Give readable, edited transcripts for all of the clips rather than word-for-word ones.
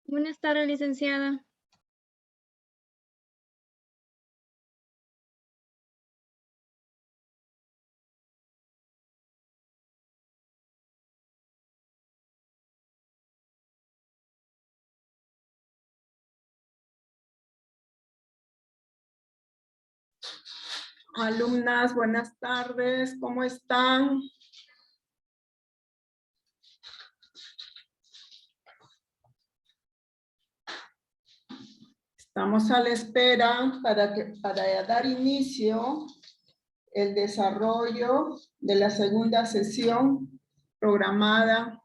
Buenas tardes, licenciada. Alumnas, buenas tardes, ¿cómo están? Estamos a la espera para dar inicio el desarrollo de la segunda sesión programada.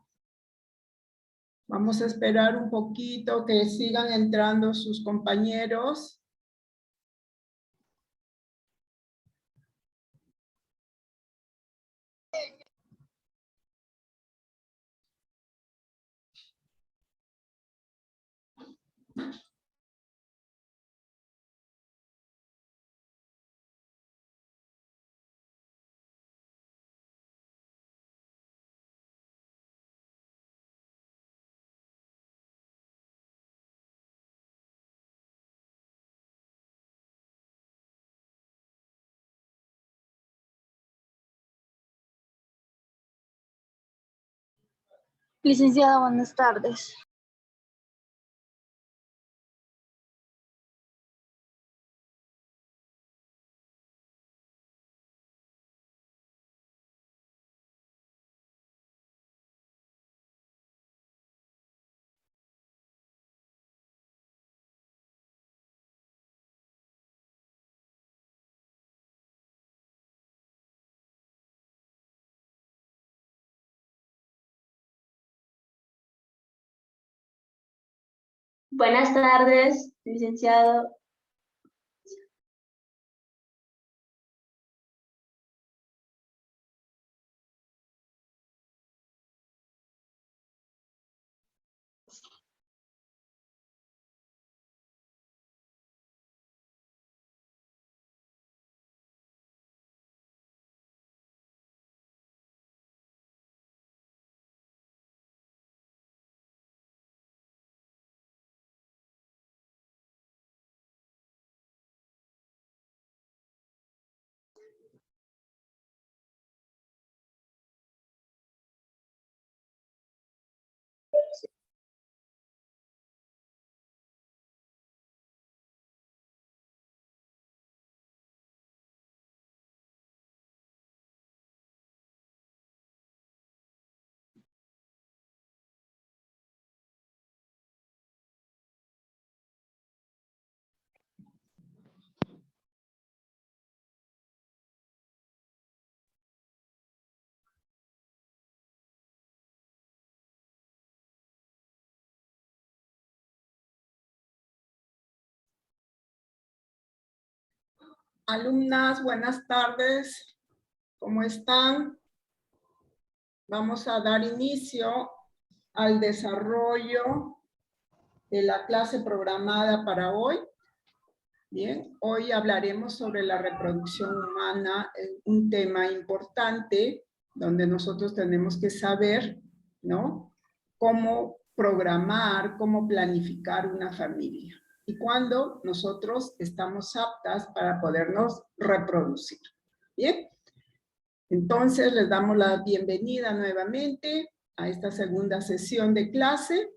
Vamos a esperar un poquito que sigan entrando sus compañeros. Licenciada, buenas tardes. Buenas tardes, licenciado. Alumnas, buenas tardes, ¿cómo están? Vamos a dar inicio al desarrollo de la clase programada para hoy. Bien, hoy hablaremos sobre la reproducción humana, un tema importante donde nosotros tenemos que saber, ¿no? Cómo programar, cómo planificar una familia y cuándo nosotros estamos aptas para podernos reproducir. Bien, entonces les damos la bienvenida nuevamente a esta segunda sesión de clase.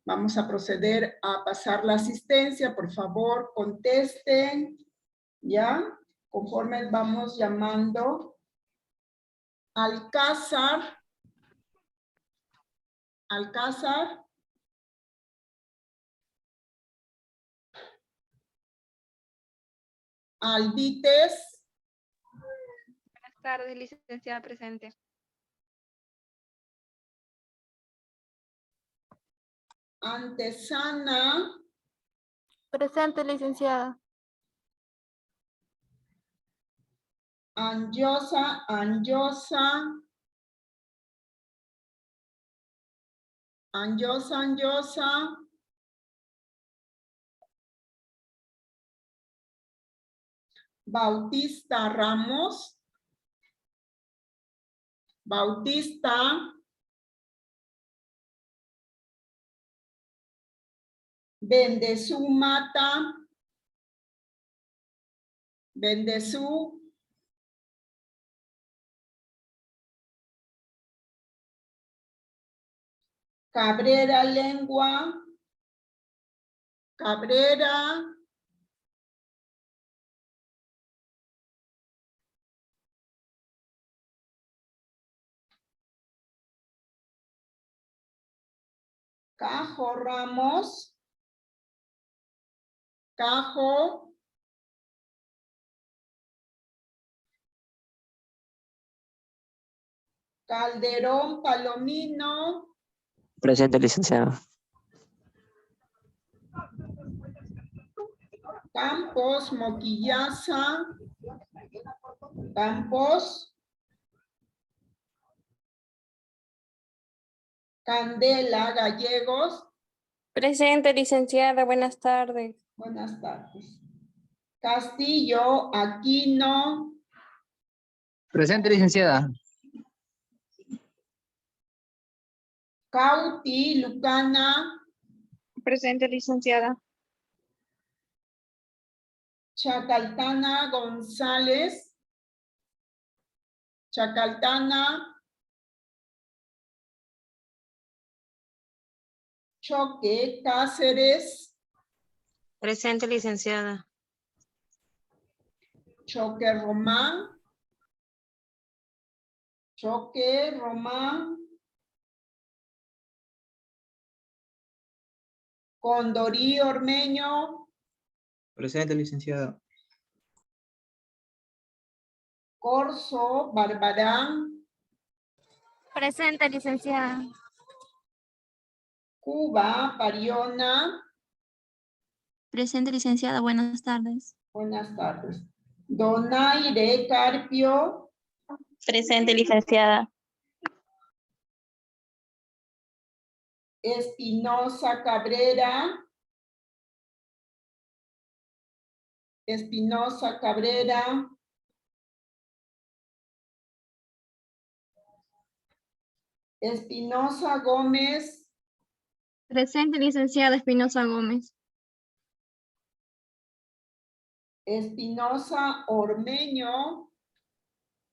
Vamos a proceder a pasar la asistencia. Por favor, contesten, ¿ya? Conforme vamos llamando. Alcázar. Alcázar. Alvites. Buenas tardes, licenciada presente. Antesana. Presente, licenciada. Anjosa, Anjosa. Anjosa, Anjosa. Bautista Ramos. Bautista. Bendezú Mata. Bendezú. Cabrera Lengua. Cabrera. Cajo Ramos. Cajo. Calderón Palomino. Presente, licenciado. Campos Moquillaza. Campos. Candela Gallegos. Presente, licenciada. Buenas tardes. Buenas tardes. Castillo Aquino. Presente, licenciada. Cauti Lucana. Presente, licenciada. Chacaltana González. Chacaltana. Choque Cáceres. Presente, licenciada. Choque Román. Choque Román. Condorí Ormeño. Presente, licenciada. Corso Barbarán. Presente, licenciada. Cuba Pariona. Presente, licenciada. Buenas tardes. Buenas tardes. Donaire Carpio. Presente, licenciada. Espinosa Cabrera. Espinosa Cabrera. Espinosa Gómez. Presente, licenciada Espinosa Gómez. Espinosa Ormeño.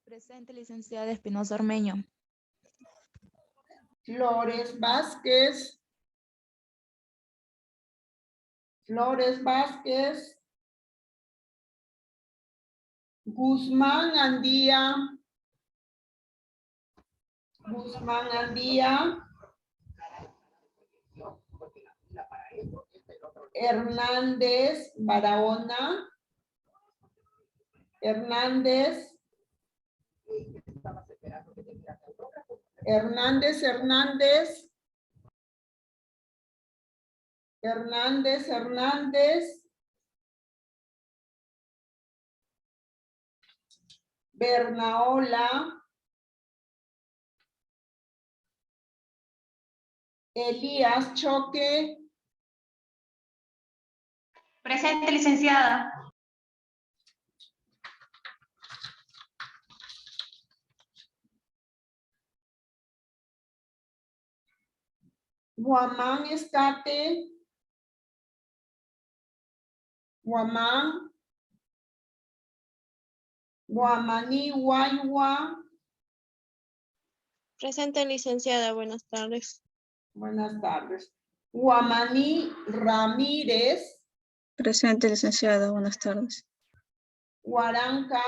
Presente, licenciada Espinosa Ormeño. Flores Vázquez. Flores Vázquez. Guzmán Andía. Guzmán Andía. Hernández Barahona. Hernández. Hernández Hernández. Hernández Hernández. Bernaola. Elías Choque. Presente, licenciada. Guamán Escate. Guamán. Guamaní Guayua. Presente, licenciada. Buenas tardes. Buenas tardes. Guamaní Ramírez. Presente, licenciada. Buenas tardes. Guaranca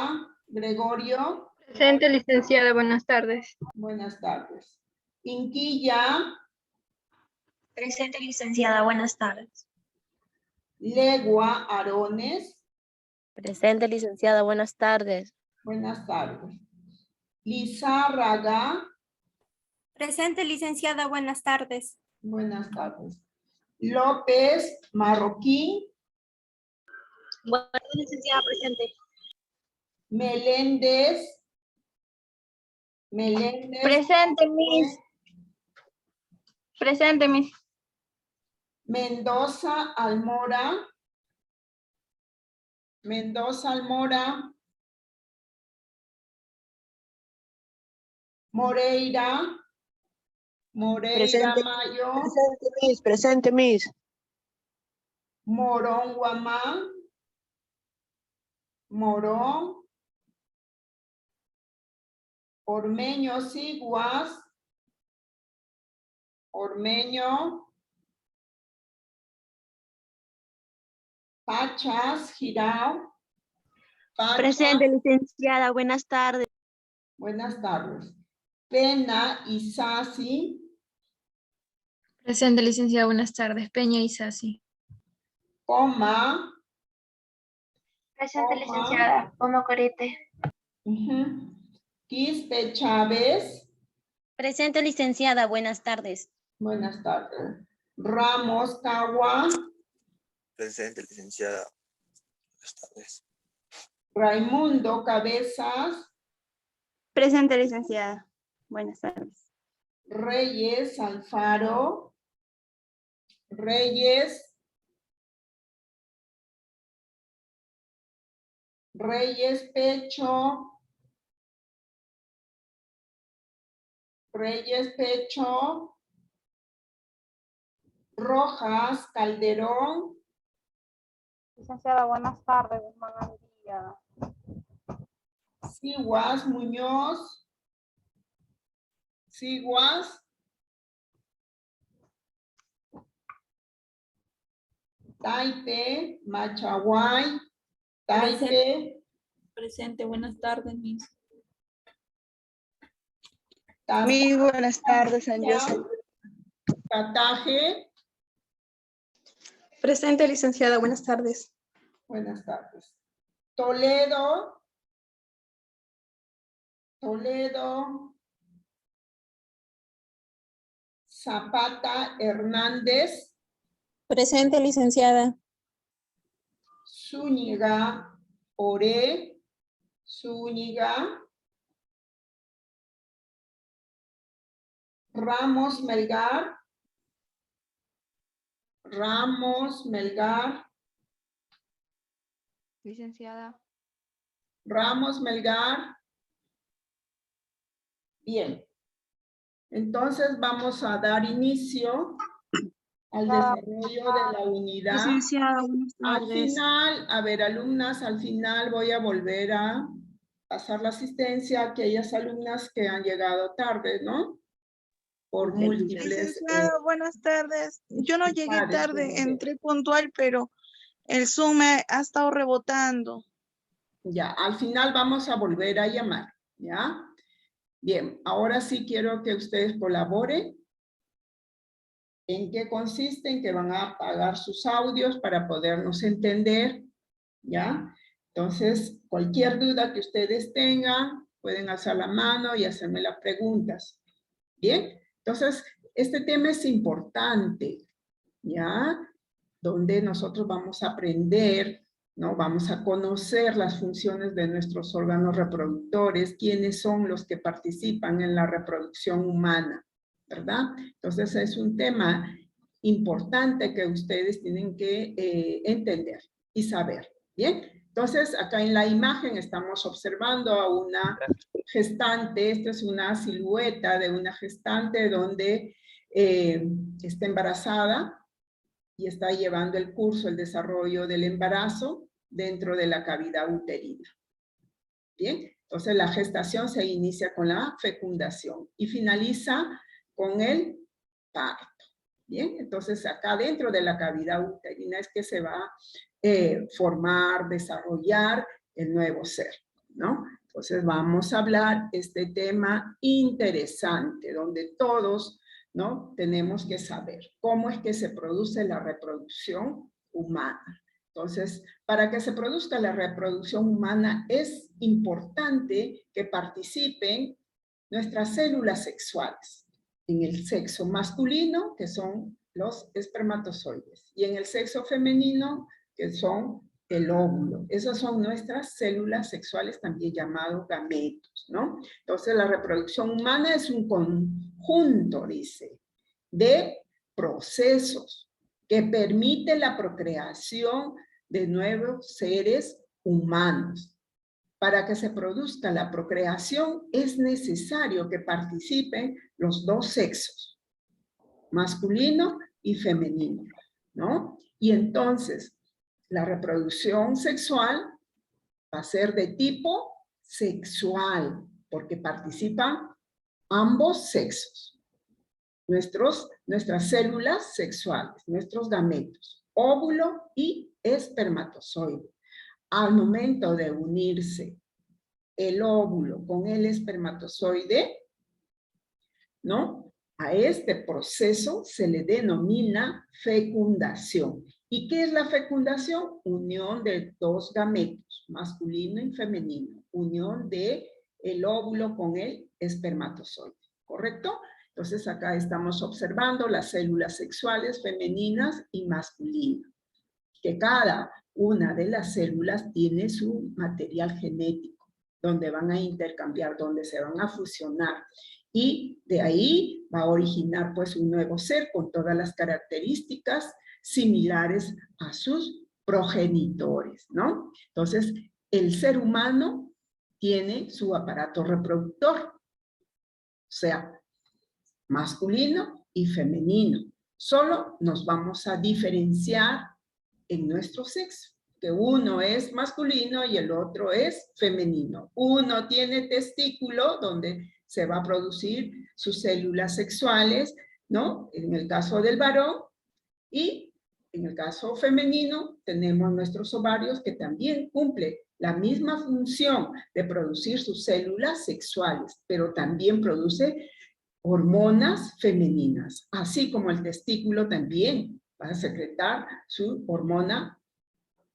Gregorio. Presente, licenciada. Buenas tardes. Buenas tardes. Inquilla. Presente, licenciada. Buenas tardes. Legua Arones. Presente, licenciada. Buenas tardes. Buenas tardes. Lizárraga. Presente, licenciada. Buenas tardes. Buenas tardes. López Marroquín. Buenas tardes, licenciada. Presente. Meléndez. Meléndez. Presente, Miss. Presente, Miss. Mendoza Almora. Mendoza Almora. Moreira. Moreira Presente. Mayo. Presente, Miss. Presente, Miss. Morón Guamán. Morón. Ormeño Siguas. Ormeño. Pachas Girao. Pachas. Presente, licenciada. Buenas tardes. Buenas tardes. Pena Isasi. Presente, licenciada. Buenas tardes. Peña Isasi. Coma. Presente, Coma. licenciada. Como Corite. Quispe Chávez. Presente, licenciada. Buenas tardes. Buenas tardes. Ramos Cagua. Presente, licenciada. Buenas tardes. Raimundo Cabezas. Presente, licenciada. Buenas tardes. Reyes Alfaro. Reyes. Reyes Pecho. Reyes Pecho. Rojas Calderón. Licenciada, buenas tardes, Guzmán Andía. Siguas Muñoz. Siguas. Taipe Machaguay. Taipe. Presente, buenas tardes, Miss. Muy buenas tardes, San José. Cataje. Presente, licenciada, buenas tardes. Buenas tardes. Toledo. Toledo. Zapata Hernández. Presente, licenciada. Zúñiga Oré. Zúñiga. Ramos Melgar. Ramos Melgar. Licenciada. Ramos Melgar. Bien. Entonces vamos a dar inicio al desarrollo de la unidad. Licenciada, buenas Al tardes. final, a ver, alumnas, al final voy a volver a pasar la asistencia a aquellas alumnas que han llegado tarde, ¿no? Por múltiples... Licenciada, buenas tardes. Yo no llegué dificultades, tarde, puede ser. entré puntual, pero el Zoom me ha estado rebotando. Ya, al final vamos a volver a llamar, ¿ya? Bien, ahora sí quiero que ustedes colaboren. ¿En qué consiste? En que van a apagar sus audios para podernos entender, ¿ya? Entonces, cualquier duda que ustedes tengan, pueden alzar la mano y hacerme las preguntas. ¿Bien? Entonces, este tema es importante, ¿ya? Donde nosotros vamos a aprender, ¿no? Vamos a conocer las funciones de nuestros órganos reproductores, quiénes son los que participan en la reproducción humana, ¿verdad? Entonces es un tema importante que ustedes tienen que entender y saber, ¿bien? Entonces acá en la imagen estamos observando a una gestante, esta es una silueta de una gestante donde está embarazada, y está llevando el curso, el desarrollo del embarazo dentro de la cavidad uterina. Bien, entonces la gestación se inicia con la fecundación y finaliza con el parto. Bien, entonces acá dentro de la cavidad uterina es que se va a formar, desarrollar el nuevo ser, ¿no? Entonces vamos a hablar este tema interesante, donde todos, ¿no? Tenemos que saber cómo es que se produce la reproducción humana. Entonces, para que se produzca la reproducción humana es importante que participen nuestras células sexuales. En el sexo masculino, que son los espermatozoides, y en el sexo femenino, que son el óvulo. Esas son nuestras células sexuales, también llamados gametos, ¿no? Entonces, la reproducción humana es un conjunto, dice, de procesos que permiten la procreación de nuevos seres humanos. Para que se produzca la procreación es necesario que participen los dos sexos, masculino y femenino, ¿no? Y entonces, la reproducción sexual va a ser de tipo sexual, porque participan ambos sexos. Nuestras células sexuales, nuestros gametos, óvulo y espermatozoide. Al momento de unirse el óvulo con el espermatozoide, ¿no? A este proceso se le denomina fecundación. ¿Y qué es la fecundación? Unión de dos gametos, masculino y femenino. Unión de el óvulo con el espermatozoide, ¿correcto? Entonces acá estamos observando las células sexuales femeninas y masculinas, que cada una de las células tiene su material genético, donde van a intercambiar, donde se van a fusionar. Y de ahí va a originar pues un nuevo ser con todas las características similares a sus progenitores, ¿no? Entonces, el ser humano tiene su aparato reproductor, o sea, masculino y femenino. Solo nos vamos a diferenciar en nuestro sexo, que uno es masculino y el otro es femenino. Uno tiene testículo donde se va a producir sus células sexuales, ¿no? En el caso del varón, y en el caso femenino tenemos nuestros ovarios que también cumplen la misma función de producir sus células sexuales, pero también produce hormonas femeninas, así como el testículo también va a secretar su hormona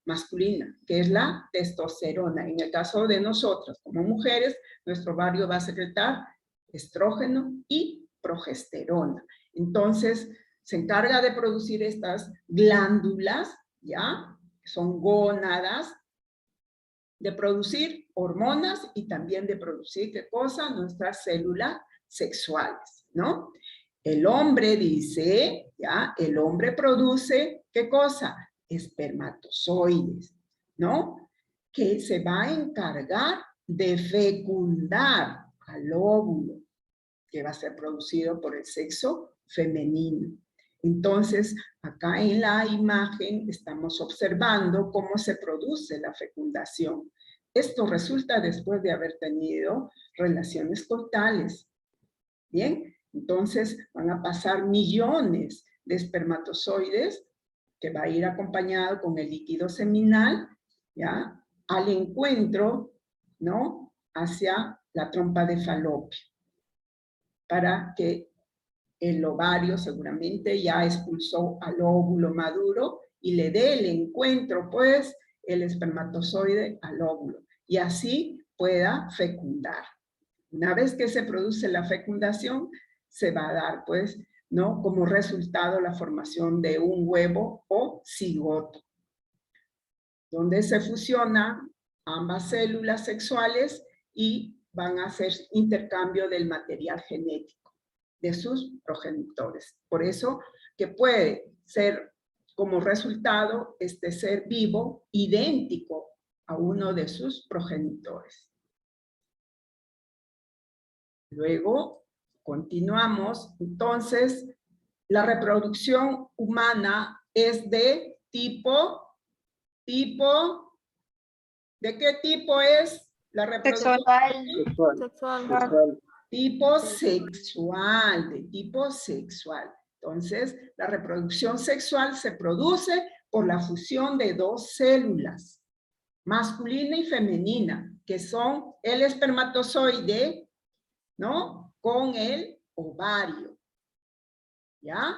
masculina, que es la testosterona. En el caso de nosotros, como mujeres, nuestro ovario va a secretar estrógeno y progesterona. Entonces, se encarga de producir estas glándulas, ¿ya? Son gónadas, de producir hormonas y también de producir, ¿qué cosa? Nuestras células sexuales, ¿no? El hombre dice, ¿ya? El hombre produce, ¿qué cosa? Espermatozoides, ¿no? Que se va a encargar de fecundar al óvulo, que va a ser producido por el sexo femenino. Entonces, acá en la imagen estamos observando cómo se produce la fecundación. Esto resulta después de haber tenido relaciones coitales. Bien, entonces van a pasar millones de espermatozoides que va a ir acompañado con el líquido seminal, ¿ya? Al encuentro, ¿no? Hacia la trompa de falopio, para que el ovario seguramente ya expulsó al óvulo maduro y le dé el encuentro, pues, el espermatozoide al óvulo, y así pueda fecundar. Una vez que se produce la fecundación, se va a dar, pues, ¿no? Como resultado la formación de un huevo o cigoto, donde se fusionan ambas células sexuales y van a hacer intercambio del material genético de sus progenitores. Por eso que puede ser como resultado este ser vivo idéntico a uno de sus progenitores. Luego, continuamos. Entonces, la reproducción humana es de tipo, ¿de qué tipo es la reproducción? Sexual. Tipo sexual, de tipo sexual. Entonces, la reproducción sexual se produce por la fusión de dos células, masculina y femenina, que son el espermatozoide, ¿no? Con el ovario, ¿ya?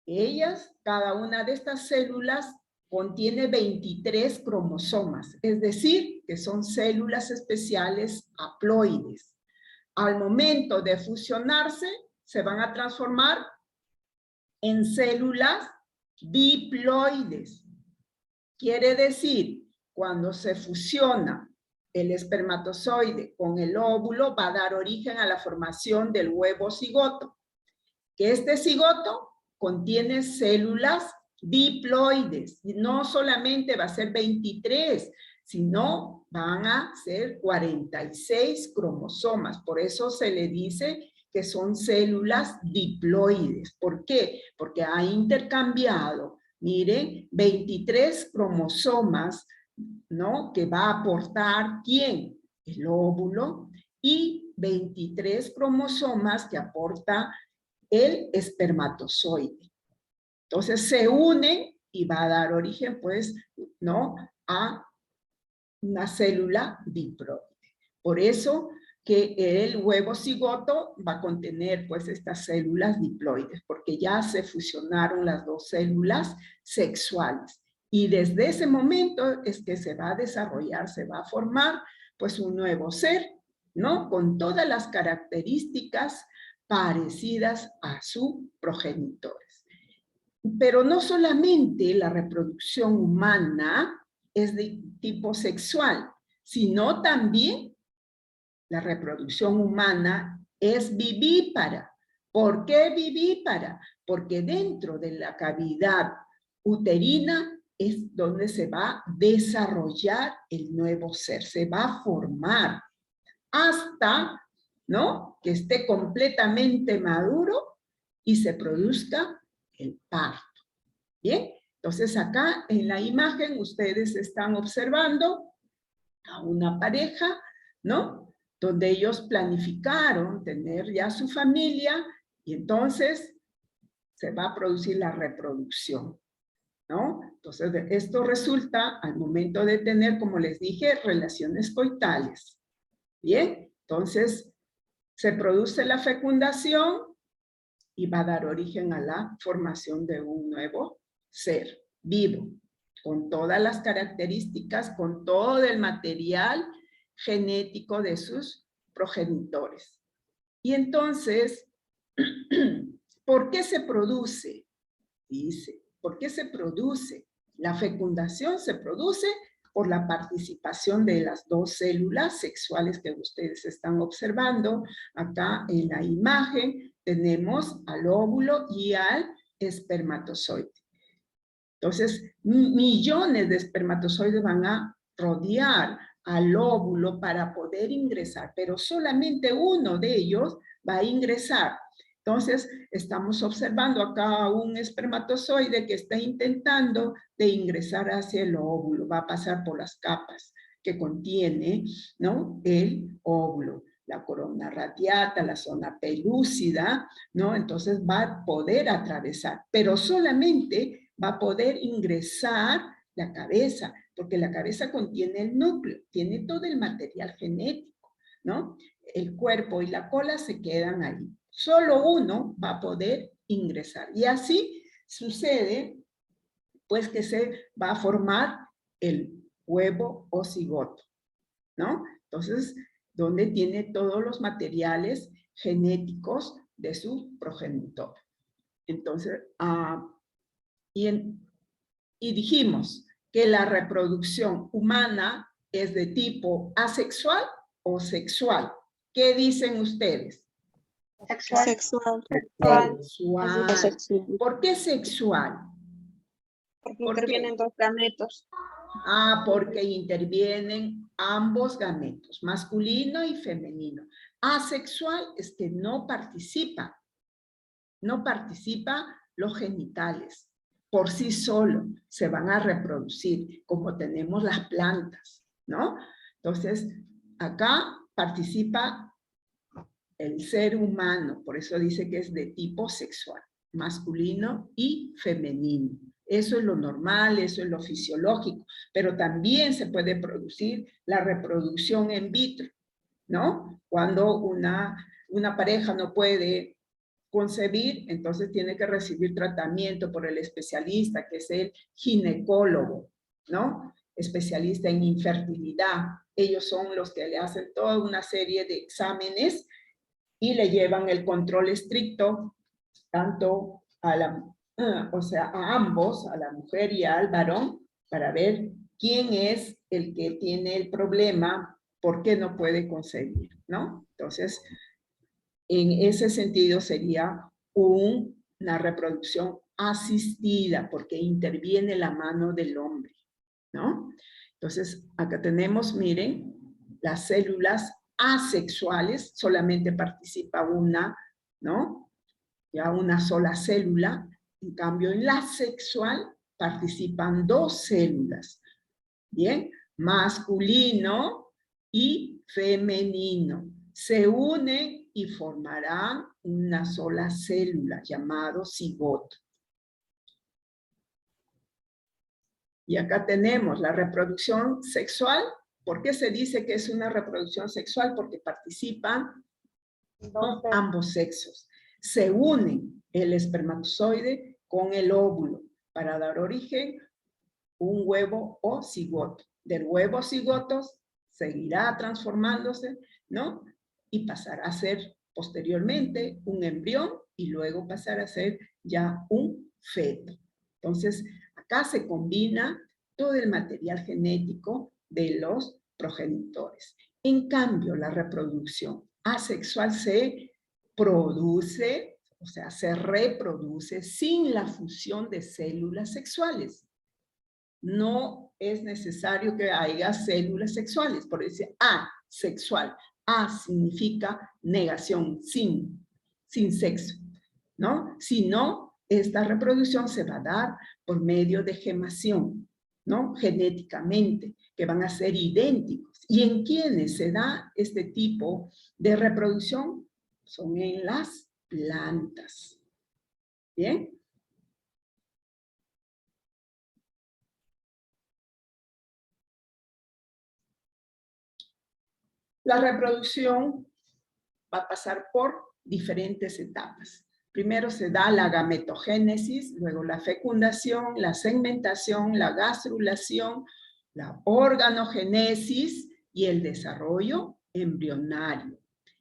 Ellas, cada una de estas células contiene 23 cromosomas, es decir, que son células especiales haploides. Al momento de fusionarse, se van a transformar en células diploides. Quiere decir, cuando se fusiona el espermatozoide con el óvulo, va a dar origen a la formación del huevo cigoto. Que este cigoto contiene células diploides. Y no solamente va a ser 23, sino van a ser 46 cromosomas. Por eso se le dice que son células diploides. ¿Por qué? Porque ha intercambiado Miren, 23 cromosomas, ¿no? Que va a aportar, ¿quién? El óvulo, y 23 cromosomas que aporta el espermatozoide. Entonces se une y va a dar origen, pues, ¿no? A una célula diploide. Por eso que el huevo cigoto va a contener, pues, estas células diploides, porque ya se fusionaron las dos células sexuales. Y desde ese momento es que se va a desarrollar, se va a formar, pues, un nuevo ser, ¿no? Con todas las características parecidas a sus progenitores. Pero no solamente la reproducción humana es de tipo sexual, sino también la reproducción humana es vivípara. ¿Por qué vivípara? Porque dentro de la cavidad uterina es donde se va a desarrollar el nuevo ser, se va a formar hasta, ¿no?, que esté completamente maduro y se produzca el parto. Bien, entonces acá en la imagen ustedes están observando a una pareja, ¿no?, donde ellos planificaron tener ya su familia y entonces se va a producir la reproducción, ¿no? Entonces esto resulta al momento de tener, como les dije, relaciones coitales. Bien, entonces se produce la fecundación y va a dar origen a la formación de un nuevo ser vivo, con todas las características, con todo el material genético de sus progenitores. Y entonces, ¿por qué se produce? Dice, ¿por qué se produce? La fecundación se produce por la participación de las dos células sexuales que ustedes están observando. Acá en la imagen tenemos al óvulo y al espermatozoide. Entonces, millones de espermatozoides van a rodear al óvulo para poder ingresar, pero solamente uno de ellos va a ingresar. Entonces, estamos observando acá un espermatozoide que está intentando de ingresar hacia el óvulo, va a pasar por las capas que contiene, ¿no?, el óvulo, la corona radiata, la zona pelúcida, ¿no? Entonces va a poder atravesar, pero solamente va a poder ingresar la cabeza, porque la cabeza contiene el núcleo, tiene todo el material genético, ¿no? El cuerpo y la cola se quedan ahí. Solo uno va a poder ingresar. Y así sucede, pues, que se va a formar el huevo o cigoto, ¿no? Entonces, donde tiene todos los materiales genéticos de su progenitor. Entonces, y dijimos que la reproducción humana es de tipo asexual o sexual. ¿Qué dicen ustedes? Sexual. Sexual. ¿Por qué sexual? Porque intervienen dos gametos. Porque intervienen ambos gametos, masculino y femenino. Asexual es que no participa los genitales. Por sí solo se van a reproducir, como tenemos las plantas, ¿no? Entonces, acá participa el ser humano, por eso dice que es de tipo sexual, masculino y femenino. Eso es lo normal, eso es lo fisiológico, pero también se puede producir la reproducción in vitro, ¿no? Cuando una pareja no puede concebir, entonces tiene que recibir tratamiento por el especialista, que es el ginecólogo, ¿no? Especialista en infertilidad. Ellos son los que le hacen toda una serie de exámenes y le llevan el control estricto tanto a a ambos, a la mujer y al varón, para ver quién es el que tiene el problema, por qué no puede concebir, ¿no? Entonces, en ese sentido sería una reproducción asistida, porque interviene la mano del hombre, ¿no? Entonces, acá tenemos, miren, las células asexuales, solamente participa una, ¿no? Ya una sola célula. En cambio, en la sexual participan dos células, ¿bien? Masculino y femenino. Se unen y formarán una sola célula llamado cigoto. Y acá tenemos la reproducción sexual. ¿Por qué se dice que es una reproducción sexual? Porque participan ambos sexos. Se unen el espermatozoide con el óvulo para dar origen a un huevo o cigoto. Del huevo cigoto seguirá transformándose, ¿no? Y pasará a ser posteriormente un embrión y luego pasará a ser ya un feto. Entonces, acá se combina todo el material genético de los progenitores. En cambio, la reproducción asexual se produce, o sea, se reproduce sin la fusión de células sexuales. No es necesario que haya células sexuales, por eso asexual. A significa negación, sin sexo, ¿no? Sino, esta reproducción se va a dar por medio de gemación, ¿no? Genéticamente, que van a ser idénticos. ¿Y en quiénes se da este tipo de reproducción? Son en las plantas. ¿Bien? La reproducción va a pasar por diferentes etapas. Primero se da la gametogénesis, luego la fecundación, la segmentación, la gastrulación, la organogénesis y el desarrollo embrionario.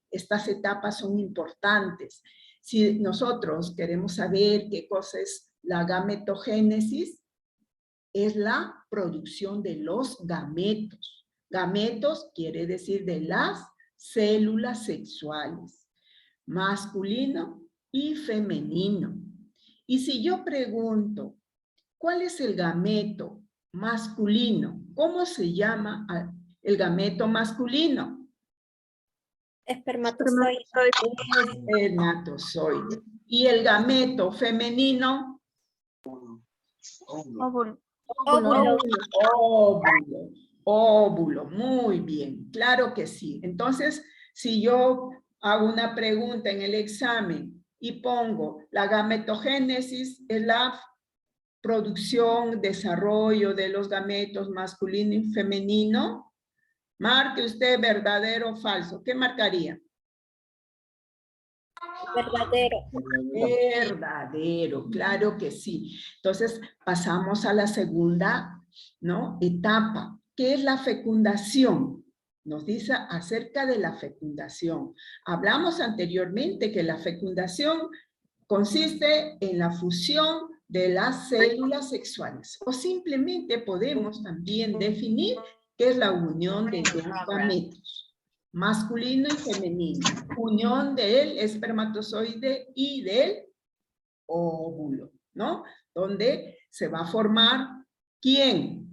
Estas etapas son importantes. Si nosotros queremos saber qué cosa es la gametogénesis, es la producción de los gametos. Gametos quiere decir de las células sexuales, masculino y femenino. Y si yo pregunto, ¿cuál es el gameto masculino? ¿Cómo se llama el gameto masculino? Espermatozoide. Espermatozoide. ¿Y el gameto femenino? Óvulo. Óvulo, muy bien, claro que sí. Entonces, si yo hago una pregunta en el examen y pongo la gametogénesis, es la producción, desarrollo de los gametos masculino y femenino, marque usted verdadero o falso. ¿Qué marcaría? Verdadero. Verdadero, claro que sí. Entonces, pasamos a la segunda, ¿no? etapa, que es la fecundación. Nos dice acerca de la fecundación. Hablamos anteriormente que la fecundación consiste en la fusión de las células sexuales. O simplemente podemos también definir qué es la unión de dos gametos, masculino y femenino. Unión del espermatozoide y del óvulo, ¿no? Donde se va a formar, ¿quién?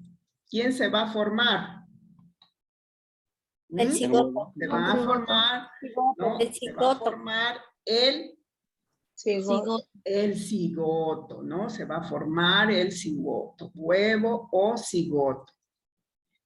¿Quién se va a formar? El cigoto. Se va a formar, ¿no? El Se va a cigoto. formar el cigoto, ¿no? Se va a formar el cigoto, huevo o cigoto.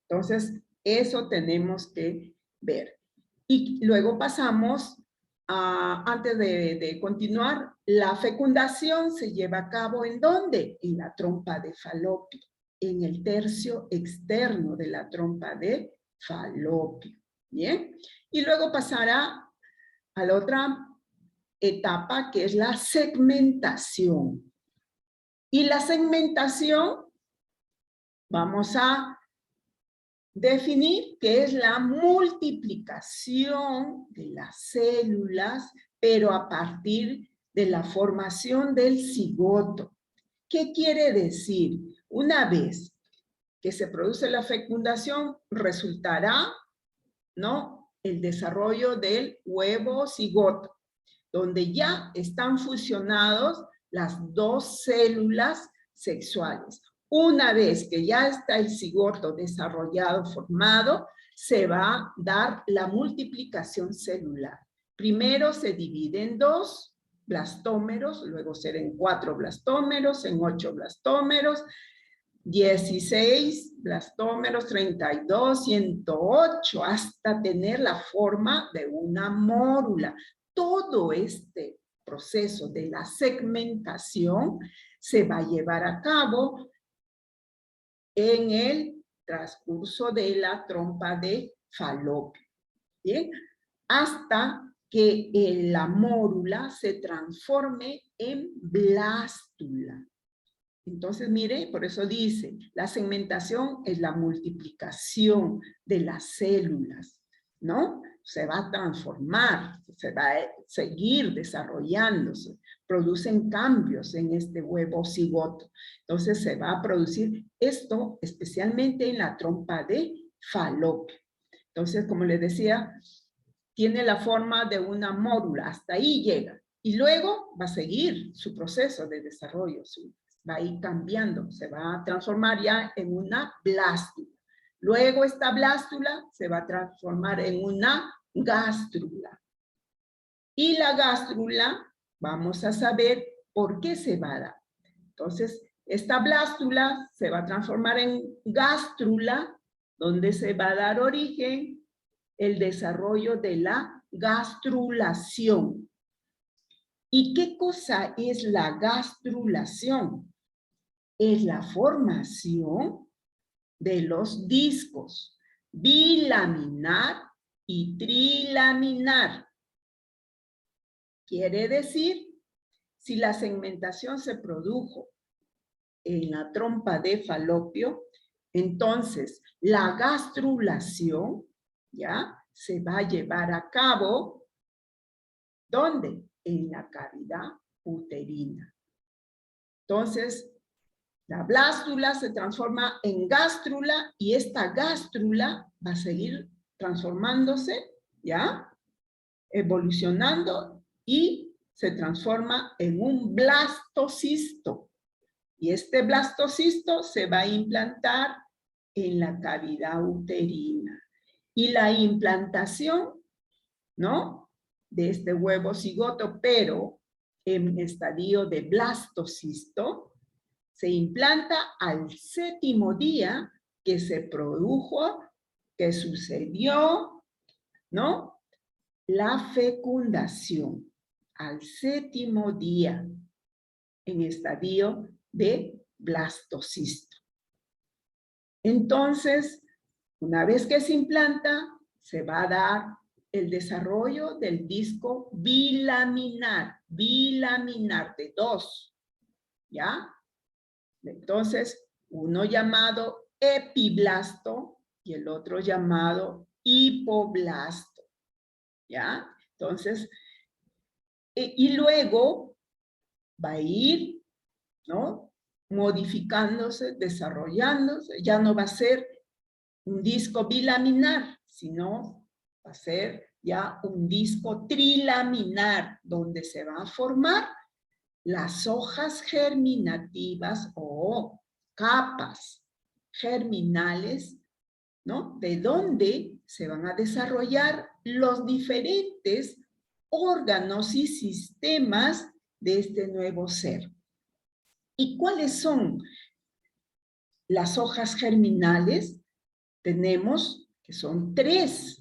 Entonces, eso tenemos que ver. Y luego pasamos, antes de continuar, la fecundación se lleva a cabo ¿en dónde? En la trompa de falopio, en el tercio externo de la trompa de falopio. ¿Bien? Y luego pasará a la otra etapa que es la segmentación. Y la segmentación, vamos a definir que es la multiplicación de las células, pero a partir de la formación del cigoto. ¿Qué quiere decir? Una vez que se produce la fecundación, resultará, ¿no?, el desarrollo del huevo cigoto, donde ya están fusionados las dos células sexuales. Una vez que ya está el cigoto desarrollado, formado, se va a dar la multiplicación celular. Primero se divide en 2 blastómeros, luego será en 4 blastómeros, en 8 blastómeros, 16 blastómeros, 32, 108, hasta tener la forma de una mórula. Todo este proceso de la segmentación se va a llevar a cabo en el transcurso de la trompa de Falopio. ¿Bien? Hasta que la mórula se transforme en blástula. Entonces, mire, por eso dice, la segmentación es la multiplicación de las células, ¿no? Se va a transformar, se va a seguir desarrollándose, producen cambios en este huevo cigoto. Entonces, se va a producir esto especialmente en la trompa de Falopio. Entonces, como les decía, tiene la forma de una mórula, hasta ahí llega. Y luego va a seguir su proceso de desarrollo, va a ir cambiando, se va a transformar ya en una blástula. Luego esta blástula se va a transformar en una gástrula. Y la gástrula, vamos a saber por qué se va a dar. Entonces, esta blástula se va a transformar en gástrula, donde se va a dar origen el desarrollo de la gastrulación. ¿Y qué cosa es la gastrulación? Es la formación de los discos bilaminar y trilaminar. Quiere decir, si la segmentación se produjo en la trompa de Falopio, entonces la gastrulación ya se va a llevar a cabo, ¿dónde? En la cavidad uterina. Entonces, la blástula se transforma en gástrula y esta gástrula va a seguir transformándose, ¿ya? Evolucionando y se transforma en un blastocisto. Y este blastocisto se va a implantar en la cavidad uterina. Y la implantación, ¿no? De este huevo cigoto, pero en estadio de blastocisto, se implanta al 7º día que se produjo, que sucedió, ¿no? La fecundación, al 7º día, en estadio de blastocisto. Entonces, una vez que se implanta, se va a dar el desarrollo del disco bilaminar de 2, ¿ya? Entonces, uno llamado epiblasto y el otro llamado hipoblasto, ¿ya? Entonces, y luego va a ir, ¿no? Modificándose, desarrollándose, ya no va a ser un disco bilaminar, sino va a ser ya un disco trilaminar, donde se va a formar las hojas germinativas o capas germinales, ¿no? De donde se van a desarrollar los diferentes órganos y sistemas de este nuevo ser. ¿Y cuáles son las hojas germinales? Tenemos que son 3.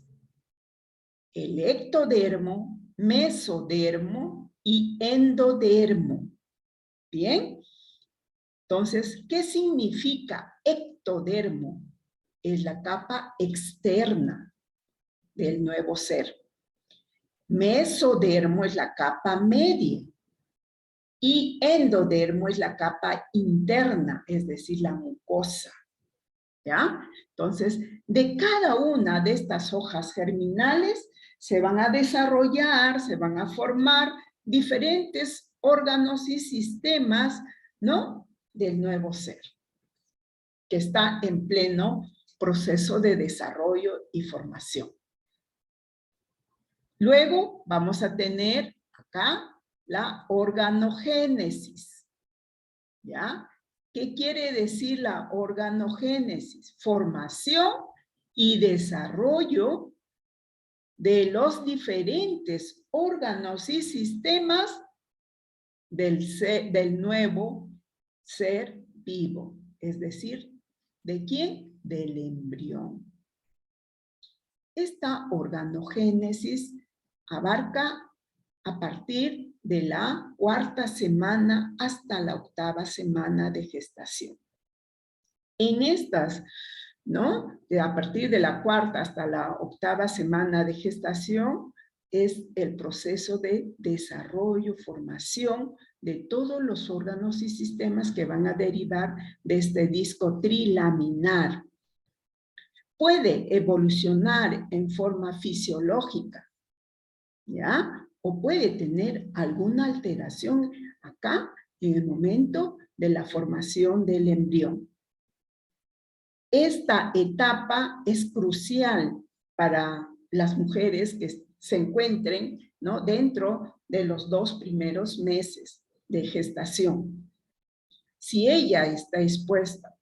El ectodermo, mesodermo y endodermo. ¿Bien? Entonces, ¿qué significa ectodermo? Es la capa externa del nuevo ser. Mesodermo es la capa media. Y endodermo es la capa interna, es decir, la mucosa. ¿Ya? Entonces, de cada una de estas hojas germinales se van a desarrollar, se van a formar diferentes órganos y sistemas, ¿no? Del nuevo ser, que está en pleno proceso de desarrollo y formación. Luego vamos a tener acá la organogénesis, ¿ya? ¿Qué quiere decir la organogénesis? Formación y desarrollo de los diferentes órganos y sistemas del nuevo ser vivo. es decir, ¿de quién? Del embrión. Esta organogénesis abarca a partir de la 4ª semana hasta la 8ª semana de gestación. En estas, ¿no? A partir de la 4ª hasta la 8ª semana de gestación es el proceso de desarrollo, formación de todos los órganos y sistemas que van a derivar de este disco trilaminar. Puede evolucionar en forma fisiológica, ¿ya? O puede tener alguna alteración acá en el momento de la formación del embrión. Esta etapa es crucial para las mujeres que se encuentren, ¿no? Dentro de los 2 primeros meses de gestación. Si ella está expuesta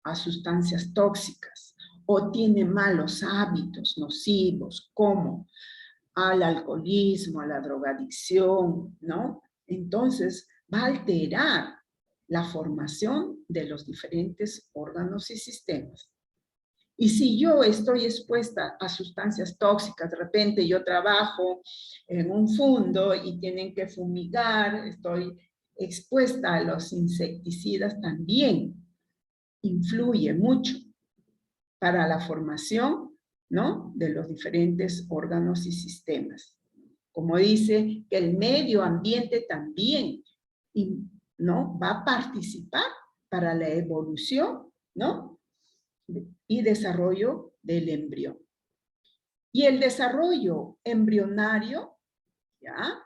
a sustancias tóxicas o tiene malos hábitos nocivos como al alcoholismo, a la drogadicción, ¿no? Entonces va a alterar la formación de los diferentes órganos y sistemas. Y si yo estoy expuesta a sustancias tóxicas, de repente yo trabajo en un fundo y tienen que fumigar, estoy expuesta a los insecticidas, también influye mucho para la formación, ¿no? De los diferentes órganos y sistemas. Como dice, que el medio ambiente también, ¿no? Va a participar para la evolución, ¿no? Y desarrollo del embrión. Y el desarrollo embrionario, ¿ya?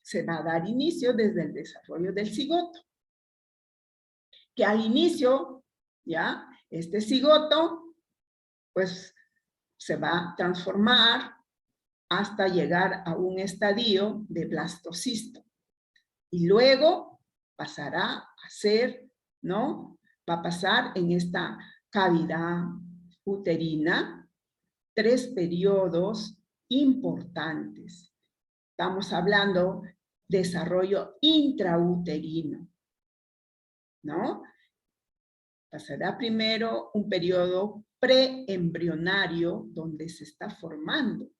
Se va a dar inicio desde el desarrollo del cigoto. Que al inicio, ¿ya? Este cigoto, pues, se va a transformar hasta llegar a un estadio de blastocisto. Y luego pasará a ser, ¿no? Va a pasar en esta cavidad uterina 3 periodos importantes. Estamos hablando de desarrollo intrauterino, ¿no? Pasará primero un periodo preembrionario donde se está formando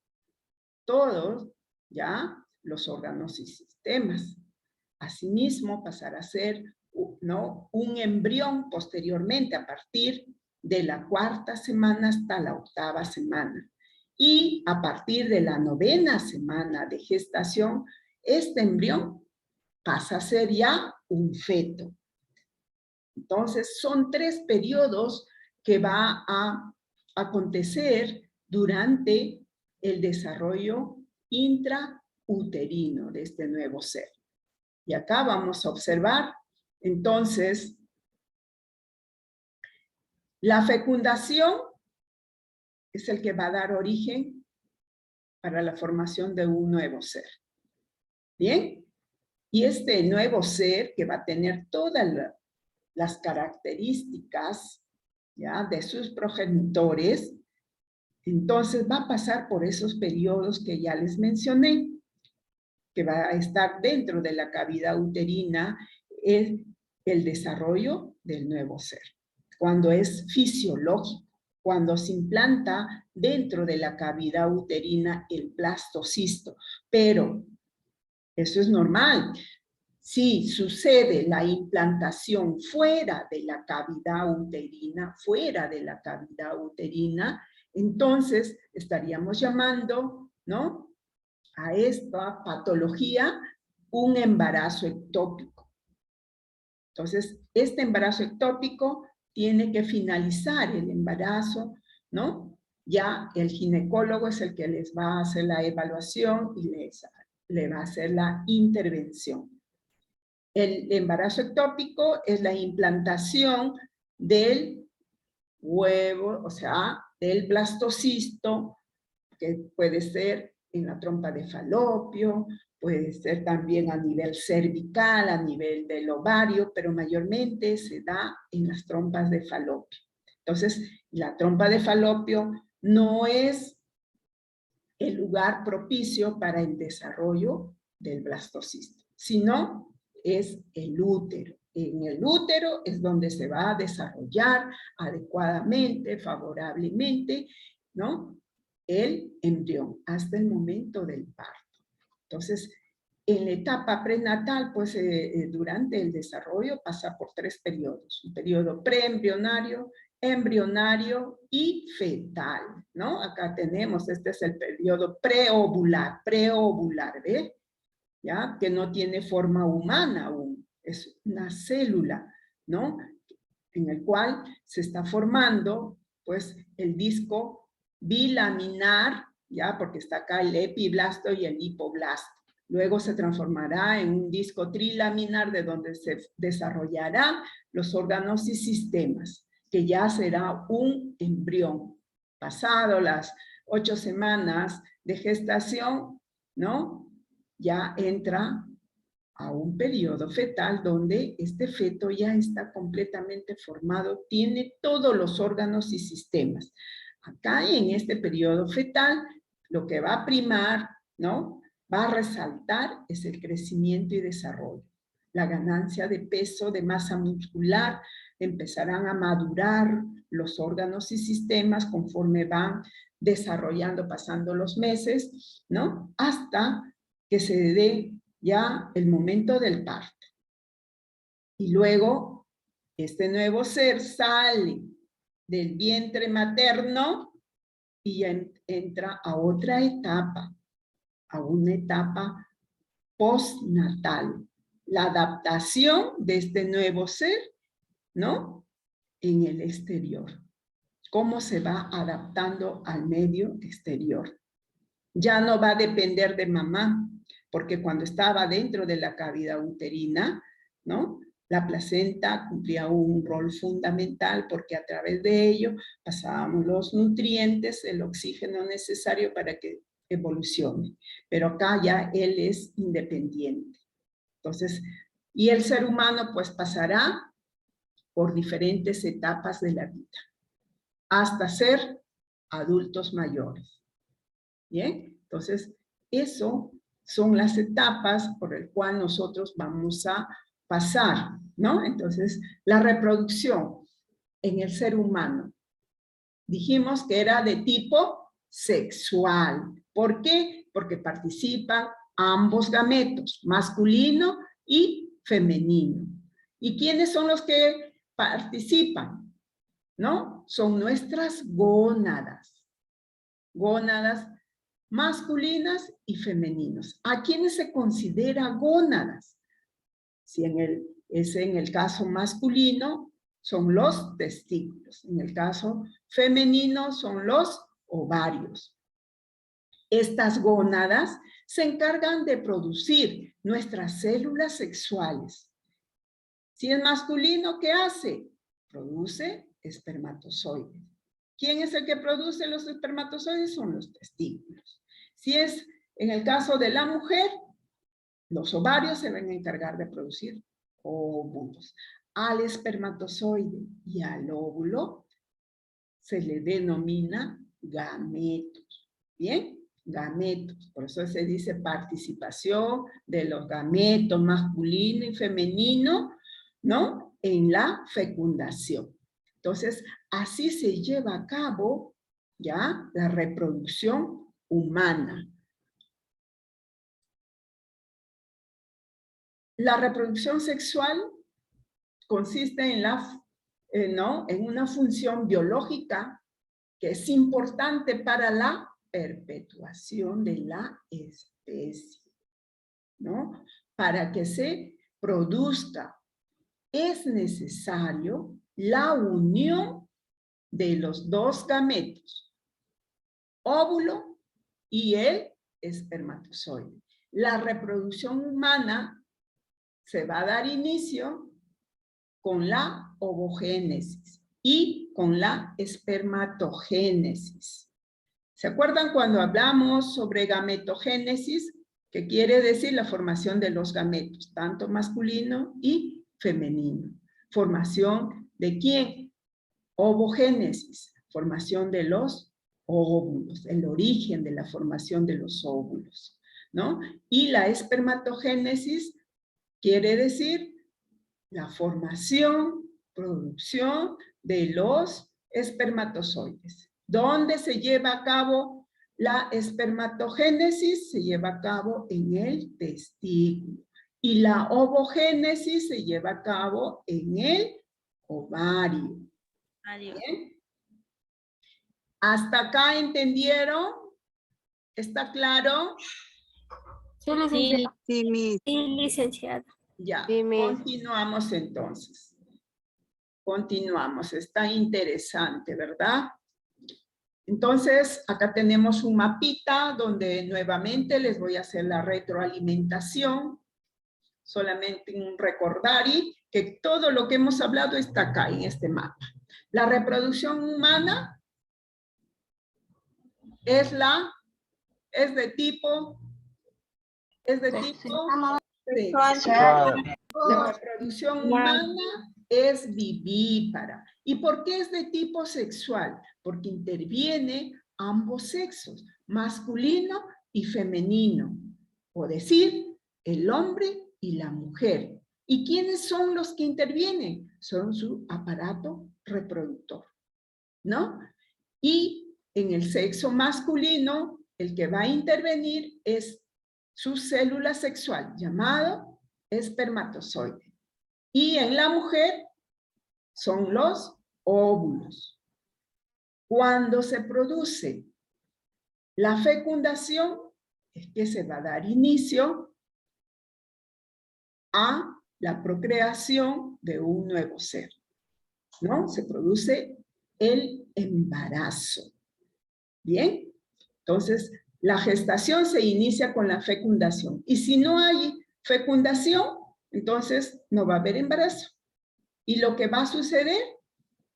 todos, ¿ya? Los órganos y sistemas. Asimismo, pasará a ser, ¿no? Un embrión posteriormente a partir de la 4ª semana hasta la 8ª semana. Y a partir de la 9ª semana de gestación, este embrión pasa a ser ya un feto. Entonces, son 3 periodos que va a acontecer durante el desarrollo intrauterino de este nuevo ser. Y acá vamos a observar, entonces, la fecundación es el que va a dar origen para la formación de un nuevo ser. ¿Bien? Y este nuevo ser que va a tener todas las características, ¿ya? De sus progenitores, entonces va a pasar por esos periodos que ya les mencioné, que va a estar dentro de la cavidad uterina, es el desarrollo del nuevo ser. Cuando es fisiológico, cuando se implanta dentro de la cavidad uterina el blastocisto. Pero eso es normal. Si sucede la implantación fuera de la cavidad uterina, entonces estaríamos llamando, ¿no? A esta patología un embarazo ectópico. Entonces, este embarazo ectópico tiene que finalizar el embarazo, ¿no? Ya el ginecólogo es el que les va a hacer la evaluación y le va a hacer la intervención. El embarazo ectópico es la implantación del huevo, o sea, del blastocisto, que puede ser en la trompa de falopio, puede ser también a nivel cervical, a nivel del ovario, pero mayormente se da en las trompas de falopio. Entonces, la trompa de falopio no es el lugar propicio para el desarrollo del blastocisto, sino es el útero. en el útero es donde se va a desarrollar adecuadamente, favorablemente, ¿no? El embrión hasta el momento del parto. Entonces, en la etapa prenatal, pues durante el desarrollo pasa por 3 periodos. Un periodo preembrionario, embrionario y fetal, ¿no? Acá tenemos, este es el periodo preovular, ¿ve? ¿Ya? Que no tiene forma humana aún, es una célula, ¿no? En el cual se está formando, pues, el disco bilaminar, ¿ya? Porque está acá el epiblasto y el hipoblasto. Luego se transformará en un disco trilaminar de donde se desarrollarán los órganos y sistemas, que ya será un embrión. Pasado las 8 semanas de gestación, ¿no? Ya entra a un periodo fetal donde este feto ya está completamente formado, tiene todos los órganos y sistemas. Acá en este periodo fetal, lo que va a primar, ¿no? Va a resaltar es el crecimiento y desarrollo. La ganancia de peso, de masa muscular, empezarán a madurar los órganos y sistemas conforme van desarrollando, pasando los meses, ¿no? Hasta que se dé ya el momento del parto. Y luego, este nuevo ser sale del vientre materno y entra a otra etapa, a una etapa postnatal. La adaptación de este nuevo ser, ¿no? En el exterior. Cómo se va adaptando al medio exterior. Ya no va a depender de mamá, porque cuando estaba dentro de la cavidad uterina, ¿no? La placenta cumplía un rol fundamental porque a través de ello pasábamos los nutrientes, el oxígeno necesario para que evolucione. Pero acá ya él es independiente. Entonces, y el ser humano pues pasará por diferentes etapas de la vida, hasta ser adultos mayores. ¿Bien? Entonces, eso son las etapas por el cual nosotros vamos a pasar, ¿no? Entonces, la reproducción en el ser humano. Dijimos que era de tipo sexual. ¿Por qué? Porque participan ambos gametos, masculino y femenino. ¿Y quiénes son los que participan? ¿No? Son nuestras gónadas. Gónadas masculinas y femeninos. ¿A quiénes se considera gónadas? Si es en el caso masculino, son los testículos. En el caso femenino, son los ovarios. Estas gónadas se encargan de producir nuestras células sexuales. Si es masculino, ¿qué hace? Produce espermatozoides. ¿Quién es el que produce los espermatozoides? Son los testículos. Si es en el caso de la mujer, los ovarios se van a encargar de producir óvulos. Al espermatozoide y al óvulo se le denomina gametos. ¿Bien? Gametos. Por eso se dice participación de los gametos masculino y femenino, ¿no? En la fecundación. Entonces, así se lleva a cabo, ¿ya? La reproducción humana. La reproducción sexual consiste en una función biológica que es importante para la perpetuación de la especie, ¿no? Para que se produzca, es necesario la unión de los dos gametos, óvulo y el espermatozoide. La reproducción humana se va a dar inicio con la ovogénesis y con la espermatogénesis. ¿Se acuerdan cuando hablamos sobre gametogénesis? Que quiere decir la formación de los gametos, tanto masculino y femenino. ¿Formación de quién? Ovogénesis, formación de los óvulos, el origen de la formación de los óvulos, ¿no? Y la espermatogénesis quiere decir la formación, producción de los espermatozoides. ¿Dónde se lleva a cabo la espermatogénesis? Se lleva a cabo en el testículo. Y la ovogénesis se lleva a cabo en el ovario. ¿Bien? ¿Hasta acá entendieron? ¿Está claro? Sí, licenciada. Sí, Miss. Sí, licenciada. Ya, Sí, Miss. continuamos entonces. Continuamos, está interesante, ¿verdad? Entonces, acá tenemos un mapita donde nuevamente les voy a hacer la retroalimentación. Solamente un recordari que todo lo que hemos hablado está acá en este mapa. La reproducción humana es de tipo sexual. La reproducción humana es vivípara. ¿Y por qué es de tipo sexual? Porque interviene ambos sexos, masculino y femenino. O decir, el hombre y la mujer. ¿Y quiénes son los que intervienen? Son su aparato reproductor, ¿no? Y en el sexo masculino, el que va a intervenir es su célula sexual, llamado espermatozoide. Y en la mujer son los óvulos. Cuando se produce la fecundación, es que se va a dar inicio a la procreación de un nuevo ser, ¿no? Se produce el embarazo. ¿Bien? Entonces, la gestación se inicia con la fecundación. Y si no hay fecundación, entonces no va a haber embarazo. Y lo que va a suceder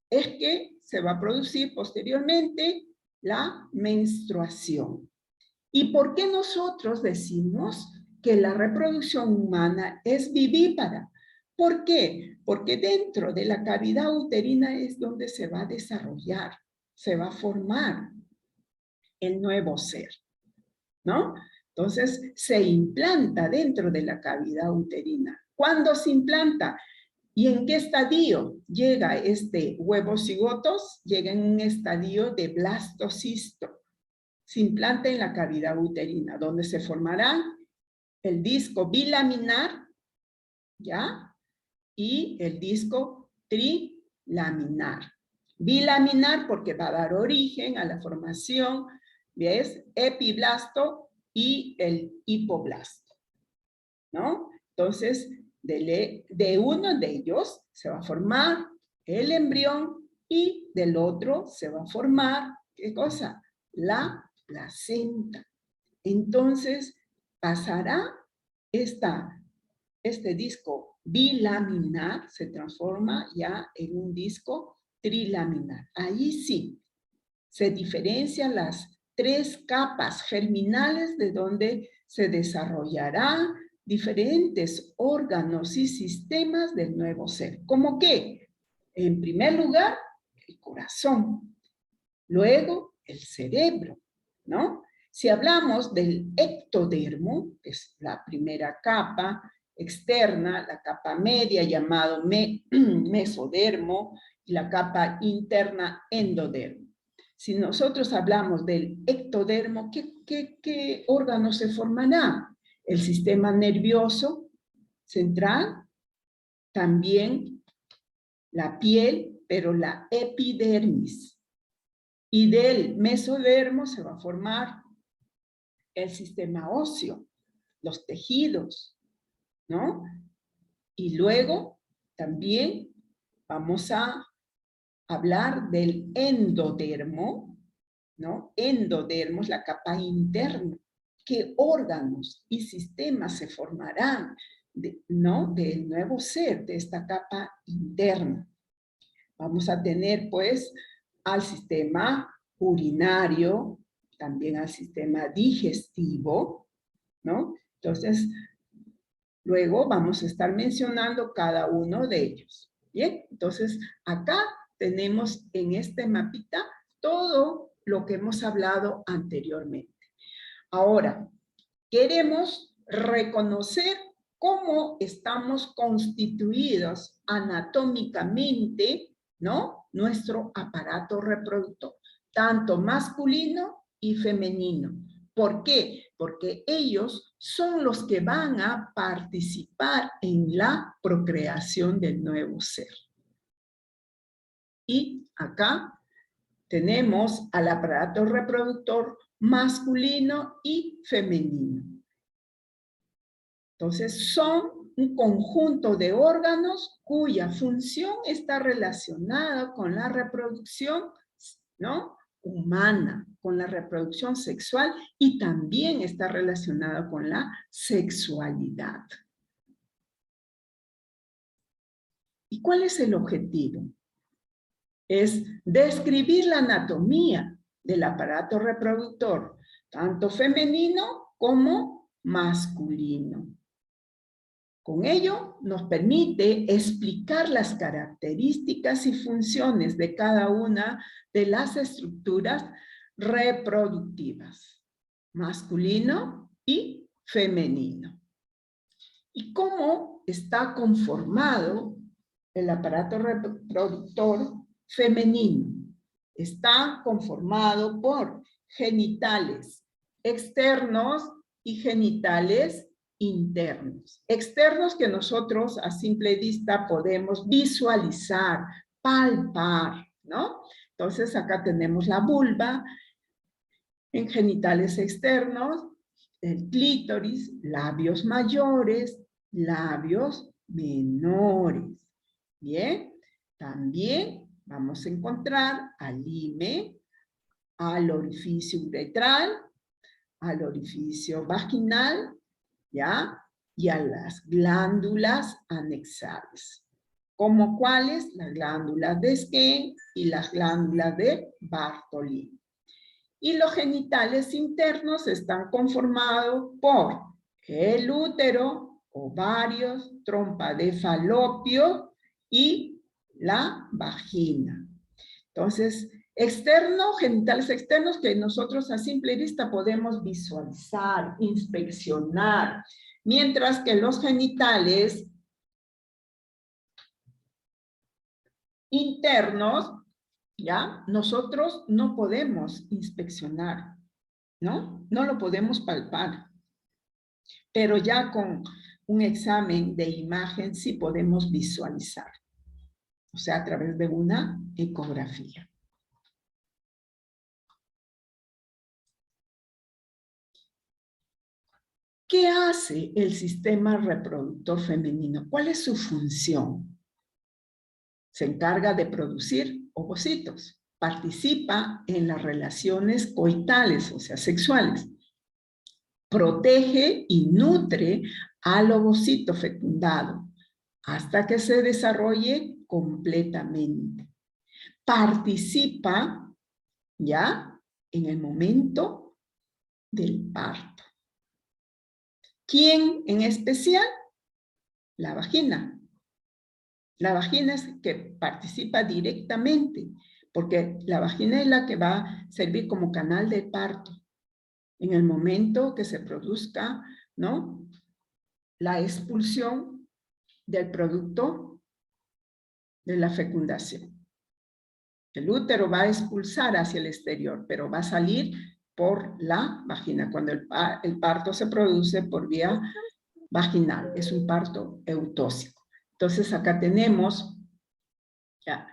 es que se va a producir posteriormente la menstruación. ¿Y por qué nosotros decimos que la reproducción humana es vivípara? ¿Por qué? Porque dentro de la cavidad uterina es donde se va a desarrollar, se va a formar el nuevo ser, ¿no? Entonces, se implanta dentro de la cavidad uterina. ¿Cuándo se implanta? ¿Y en qué estadio llega este huevo cigotos? Llega en un estadio de blastocisto. Se implanta en la cavidad uterina, donde se formará el disco bilaminar, ¿ya? Y el disco trilaminar. Bilaminar porque va a dar origen a la formación, ¿ves? Epiblasto y el hipoblasto, ¿no? Entonces, de uno de ellos se va a formar el embrión y del otro se va a formar, ¿qué cosa? La placenta. Entonces, pasará este disco bilaminar, se transforma ya en un disco trilaminar. Ahí sí, se diferencian las 3 capas germinales de donde se desarrollarán diferentes órganos y sistemas del nuevo ser. ¿Cómo qué? En primer lugar, el corazón. Luego, el cerebro, ¿no? Si hablamos del ectodermo, que es la primera capa externa, la capa media llamado mesodermo, y la capa interna endodermo. Si nosotros hablamos del ectodermo, ¿qué órgano se formará? El sistema nervioso central, también la piel, pero la epidermis. Y del mesodermo se va a formar el sistema óseo, los tejidos, ¿no? Y luego también vamos a hablar del endodermo, ¿no? Endodermo es la capa interna. ¿Qué órganos y sistemas se formarán, ¿no? Del nuevo ser, de esta capa interna? Vamos a tener, pues, al sistema urinario, también al sistema digestivo, ¿no? Entonces, luego vamos a estar mencionando cada uno de ellos. Bien, entonces acá tenemos en este mapita todo lo que hemos hablado anteriormente. Ahora, queremos reconocer cómo estamos constituidos anatómicamente, ¿no? Nuestro aparato reproductor, tanto masculino y femenino. ¿Por qué? Porque ellos son los que van a participar en la procreación del nuevo ser. Y acá tenemos al aparato reproductor masculino y femenino. Entonces son un conjunto de órganos cuya función está relacionada con la reproducción, ¿no?, humana, con la reproducción sexual y también está relacionada con la sexualidad. ¿Y cuál es el objetivo? Es describir la anatomía del aparato reproductor, tanto femenino como masculino. Con ello nos permite explicar las características y funciones de cada una de las estructuras reproductivas, masculino y femenino. ¿Y cómo está conformado el aparato reproductor femenino? Está conformado por genitales externos y genitales internos. Externos que nosotros a simple vista podemos visualizar, palpar, ¿no? Entonces acá tenemos la vulva, en genitales externos, el clítoris, labios mayores, labios menores. Bien, también vamos a encontrar al hime, al orificio uretral, al orificio vaginal, ¿ya? Y a las glándulas anexales. ¿Como cuáles? Las glándulas de Skene y las glándulas de Bartholin. Y los genitales internos están conformados por el útero, ovarios, trompa de falopio y la vagina. Entonces, externo, genitales externos que nosotros a simple vista podemos visualizar, inspeccionar, mientras que los genitales internos, ¿ya? Nosotros no podemos inspeccionar, ¿no? No lo podemos palpar. Pero ya con un examen de imagen sí podemos visualizar. O sea, a través de una ecografía. ¿Qué hace el sistema reproductor femenino? ¿Cuál es su función? Se encarga de producir ovocitos. Participa en las relaciones coitales, o sea, sexuales. Protege y nutre al ovocito fecundado hasta que se desarrolle completamente. Participa, ¿ya?, en el momento del parto. ¿Quién en especial? La vagina. La vagina es que participa directamente, porque la vagina es la que va a servir como canal de parto en el momento que se produzca, ¿no?, la expulsión del producto de la fecundación. El útero va a expulsar hacia el exterior, pero va a salir por la vagina, cuando el parto se produce por vía vaginal. Es un parto eutóxico. Entonces acá tenemos, ya,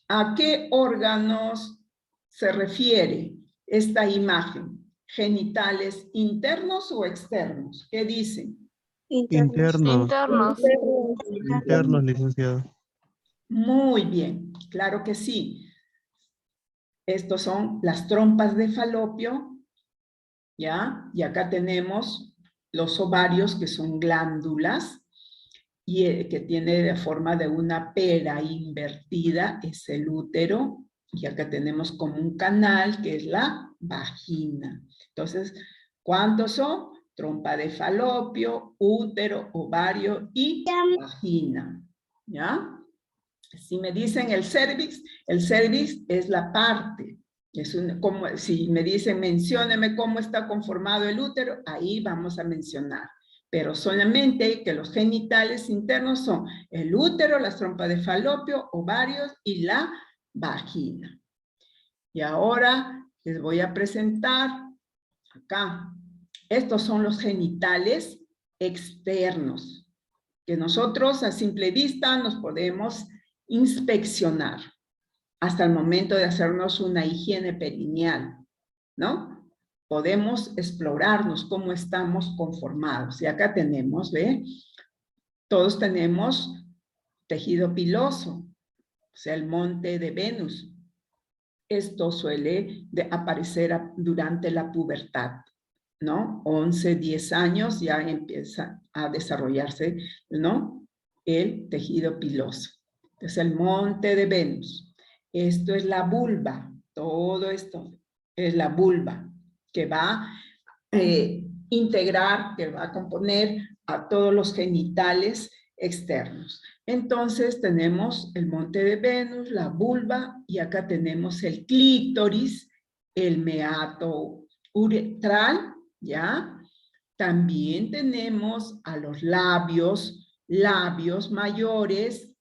¿a qué órganos se refiere esta imagen? ¿Genitales internos o externos? ¿Qué dicen? Internos. Internos, licenciado. Muy bien, claro que sí. Estos son las trompas de falopio, ¿ya? Y acá tenemos los ovarios, que son glándulas, y que tiene la forma de una pera invertida, es el útero, y acá tenemos como un canal, que es la vagina. Entonces, ¿cuántos son? Trompa de falopio, útero, ovario y vagina, ¿ya? Si me dicen el cervix es la parte. Como si me dicen, mencióneme cómo está conformado el útero, ahí vamos a mencionar. pero solamente que los genitales internos son el útero, las trompas de falopio, ovarios y la vagina. Y ahora les voy a presentar acá. Estos son los genitales externos, que nosotros a simple vista nos podemos inspeccionar hasta el momento de hacernos una higiene perineal, ¿no? Podemos explorarnos cómo estamos conformados. Y acá tenemos, ¿ve? Todos tenemos tejido piloso, o sea, el monte de Venus. Esto suele aparecer durante la pubertad, ¿no? 11, 10 años ya empieza a desarrollarse, ¿no? El tejido piloso. Es el monte de Venus. Esto es la vulva. Todo esto es la vulva que va a integrar, que va a componer a todos los genitales externos. Entonces tenemos el monte de Venus, la vulva, y acá tenemos el clítoris, el meato uretral, ¿ya? También tenemos a los labios mayores,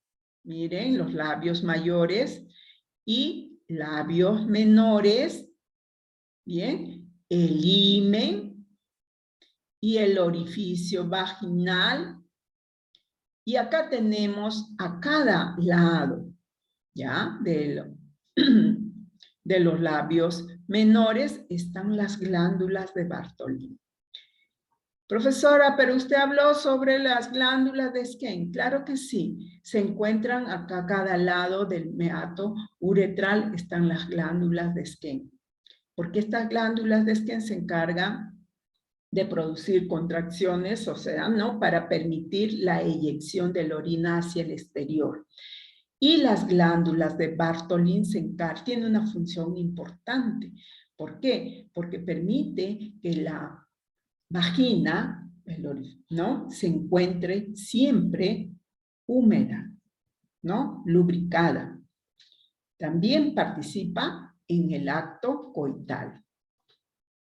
miren, los labios mayores y labios menores, ¿bien? El himen y el orificio vaginal. Y acá tenemos a cada lado, ¿ya? De los labios menores están las glándulas de Bartholin. Profesora, pero usted habló sobre las glándulas de Skene. Claro que sí. Se encuentran acá a cada lado del meato uretral están las glándulas de Skene. Porque estas glándulas de Skene se encargan de producir contracciones, o sea, ¿no? Para permitir la eyección de la orina hacia el exterior. Y las glándulas de Bartholin tienen una función importante. ¿Por qué? Porque permite que la vagina, ¿no? Se encuentre siempre húmeda, ¿no? Lubricada. También participa en el acto coital,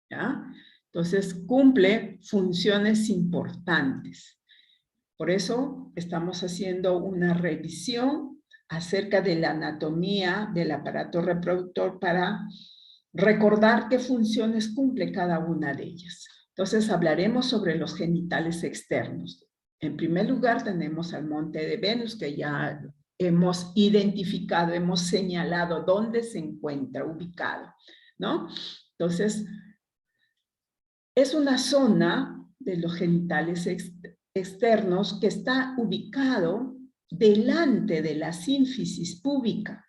¿ya? Entonces cumple funciones importantes. Por eso estamos haciendo una revisión acerca de la anatomía del aparato reproductor para recordar qué funciones cumple cada una de ellas. Entonces hablaremos sobre los genitales externos. En primer lugar tenemos al monte de Venus, que ya hemos identificado, hemos señalado dónde se encuentra ubicado, ¿no? Entonces, es una zona de los genitales externos que está ubicado delante de la sínfisis púbica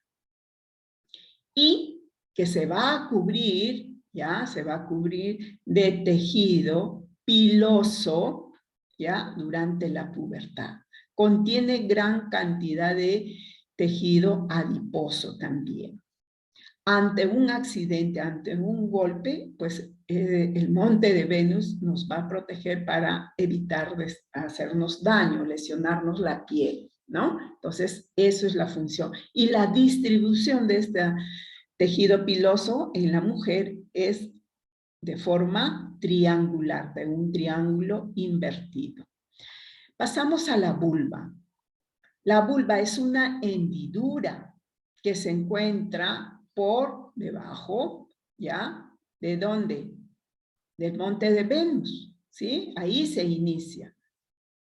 y que se va a cubrir, ¿ya? Se va a cubrir de tejido piloso, ¿ya? Durante la pubertad. Contiene gran cantidad de tejido adiposo también. Ante un accidente, ante un golpe, pues el monte de Venus nos va a proteger para evitar hacernos daño, lesionarnos la piel, ¿no? Entonces, eso es la función. Y la distribución de este tejido piloso en la mujer es de forma triangular, de un triángulo invertido. Pasamos a la vulva. La vulva es una hendidura que se encuentra por debajo, ¿ya? ¿De dónde? Del monte de Venus, ¿sí? Ahí se inicia,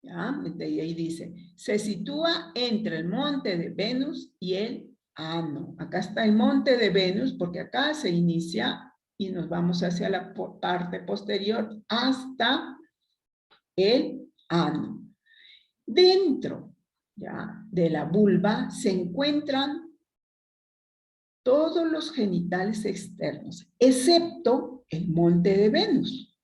¿ya? Y ahí dice, se sitúa entre el monte de Venus y el ano. Acá está el monte de Venus, porque acá se inicia y nos vamos hacia la parte posterior hasta el ano. Dentro, ¿ya? De la vulva se encuentran todos los genitales externos, excepto el monte de Venus.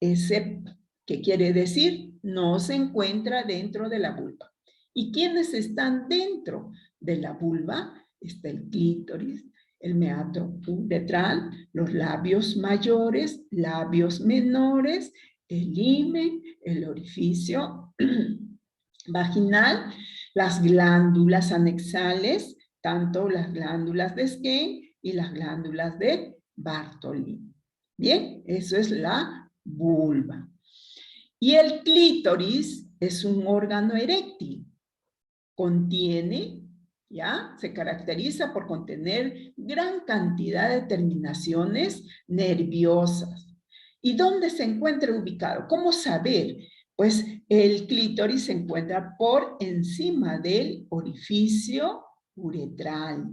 Excepto, ¿qué quiere decir? No se encuentra dentro de la vulva. ¿Y quiénes están dentro de la vulva? Está el clítoris, el meato uretral, los labios mayores, labios menores, el himen, el orificio vaginal, las glándulas anexales, tanto las glándulas de Skene y las glándulas de Bartholin. Bien, eso es la vulva. Y el clítoris es un órgano eréctil. Contiene, ¿ya? Se caracteriza por contener gran cantidad de terminaciones nerviosas. ¿Y dónde se encuentra ubicado? ¿Cómo saber? Pues el clítoris se encuentra por encima del orificio uretral.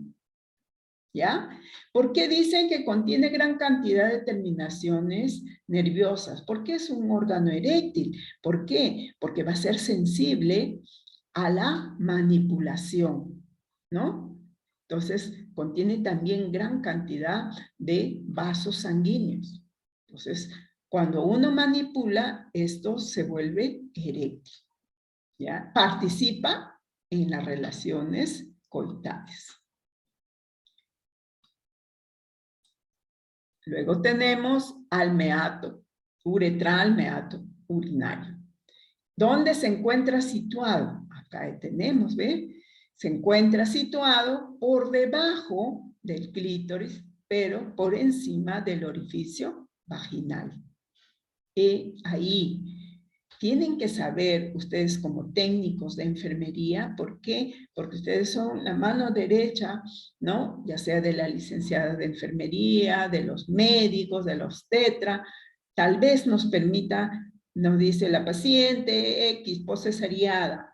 ¿Ya? ¿Por qué dicen que contiene gran cantidad de terminaciones nerviosas? Porque es un órgano eréctil. ¿Por qué? Porque va a ser sensible a la manipulación, ¿no? Entonces, contiene también gran cantidad de vasos sanguíneos. Entonces, cuando uno manipula, esto se vuelve eréctil, ¿ya? Participa en las relaciones coitales. Luego tenemos al meato, uretral, meato, urinario. ¿Dónde se encuentra situado? Acá tenemos, ¿ve? Se encuentra situado por debajo del clítoris, pero por encima del orificio vaginal. Y ahí tienen que saber ustedes como técnicos de enfermería, ¿por qué? Porque ustedes son la mano derecha, ¿no? Ya sea de la licenciada de enfermería, de los médicos, de los obstetra, tal vez nos permita, nos dice la paciente X, poscesariada,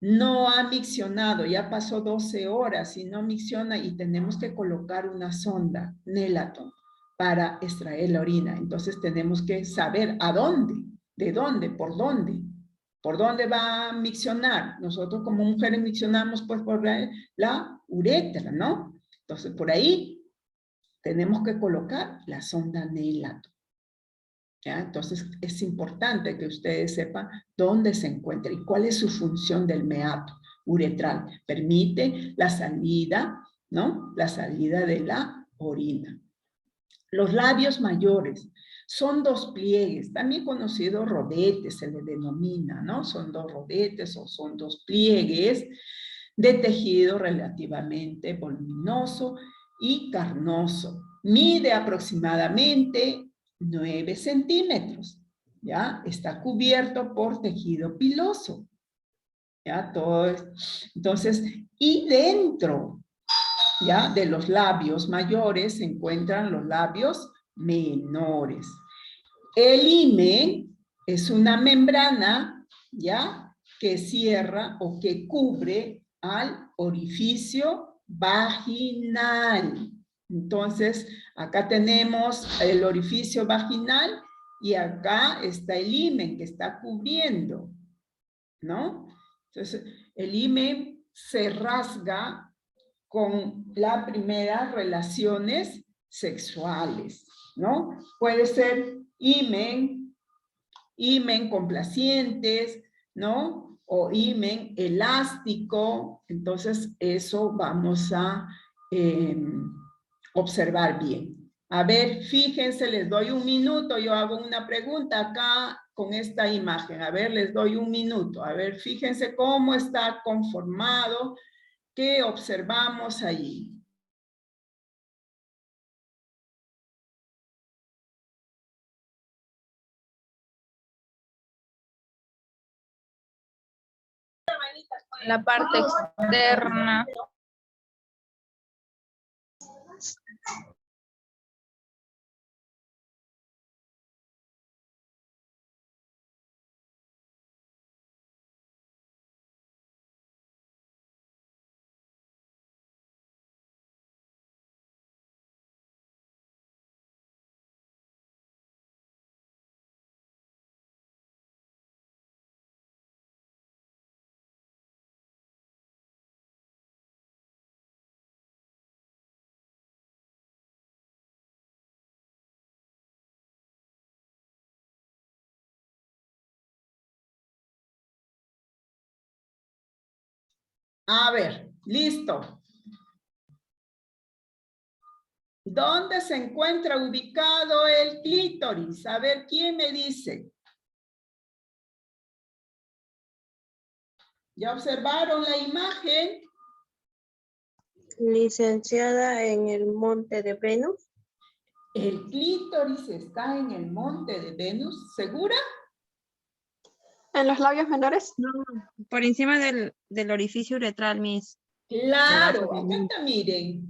no ha miccionado, ya pasó 12 horas y no micciona y tenemos que colocar una sonda, Nelaton, para extraer la orina. Entonces tenemos que saber a dónde, de dónde, por dónde va a miccionar. Nosotros como mujeres miccionamos pues por la uretra, ¿no? Entonces por ahí tenemos que colocar la sonda Nelaton. ¿Ya? Entonces es importante que ustedes sepan dónde se encuentra y cuál es su función del meato uretral. Permite la salida, ¿no? La salida de la orina. Los labios mayores son dos pliegues, también conocidos rodetes se le denomina, ¿no? Son dos rodetes o son dos pliegues de tejido relativamente voluminoso y carnoso. Mide aproximadamente 9 centímetros, ¿ya? Está cubierto por tejido piloso, ¿ya? Todo, entonces, y dentro, ¿ya? De los labios mayores se encuentran los labios menores. El himen es una membrana, ¿ya? Que cierra o que cubre al orificio vaginal. Entonces, acá tenemos el orificio vaginal y acá está el himen que está cubriendo, ¿no? Entonces, el himen se rasga con las primeras relaciones sexuales, ¿no? Puede ser himen complacientes, ¿no? O himen elástico. Entonces, eso vamos a observar bien. A ver, fíjense, les doy un minuto. Yo hago una pregunta acá con esta imagen. A ver, les doy un minuto. A ver, fíjense cómo está conformado. ¿Qué observamos allí? La parte externa. A ver, listo. ¿Dónde se encuentra ubicado el clítoris? A ver, ¿quién me dice? ¿Ya observaron la imagen? Licenciada, en el monte de Venus. El clítoris está en el monte de Venus, ¿segura? ¿En los labios menores? No, por encima del orificio uretral, Miss. Claro, Debajo del acá monte. está, miren.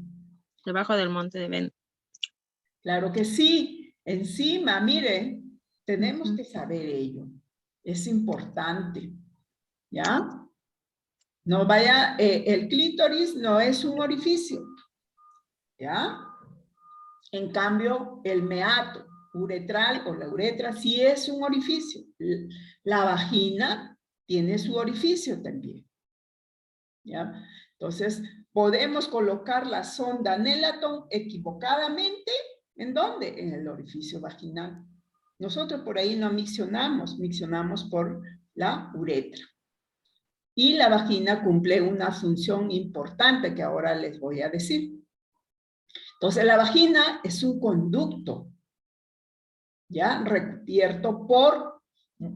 Debajo del monte de Venus. Claro que sí. Encima, miren, tenemos Ujú. que saber ello. Es importante. ¿Ya? No vaya, el clítoris no es un orificio. ¿Ya? En cambio, el meato uretral o la uretra sí es un orificio. La vagina tiene su orificio también. ¿Ya? Entonces, podemos colocar la sonda Nelaton equivocadamente, ¿en dónde? En el orificio vaginal. Nosotros por ahí no miccionamos por la uretra. Y la vagina cumple una función importante que ahora les voy a decir. Entonces, la vagina es un conducto, ¿ya? Recubierto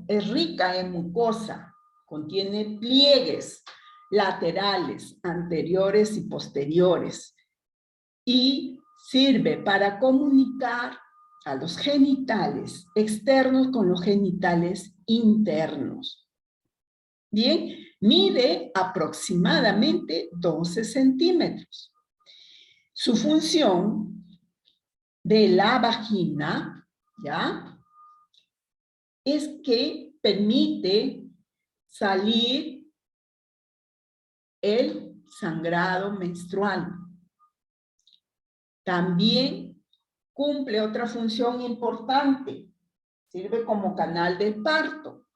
es rica en mucosa, contiene pliegues laterales, anteriores y posteriores, y sirve para comunicar a los genitales externos con los genitales internos. Bien, mide aproximadamente 12 centímetros. Su función de la vagina, ¿ya? Es que permite salir el sangrado menstrual. También cumple otra función importante. Sirve como canal de parto.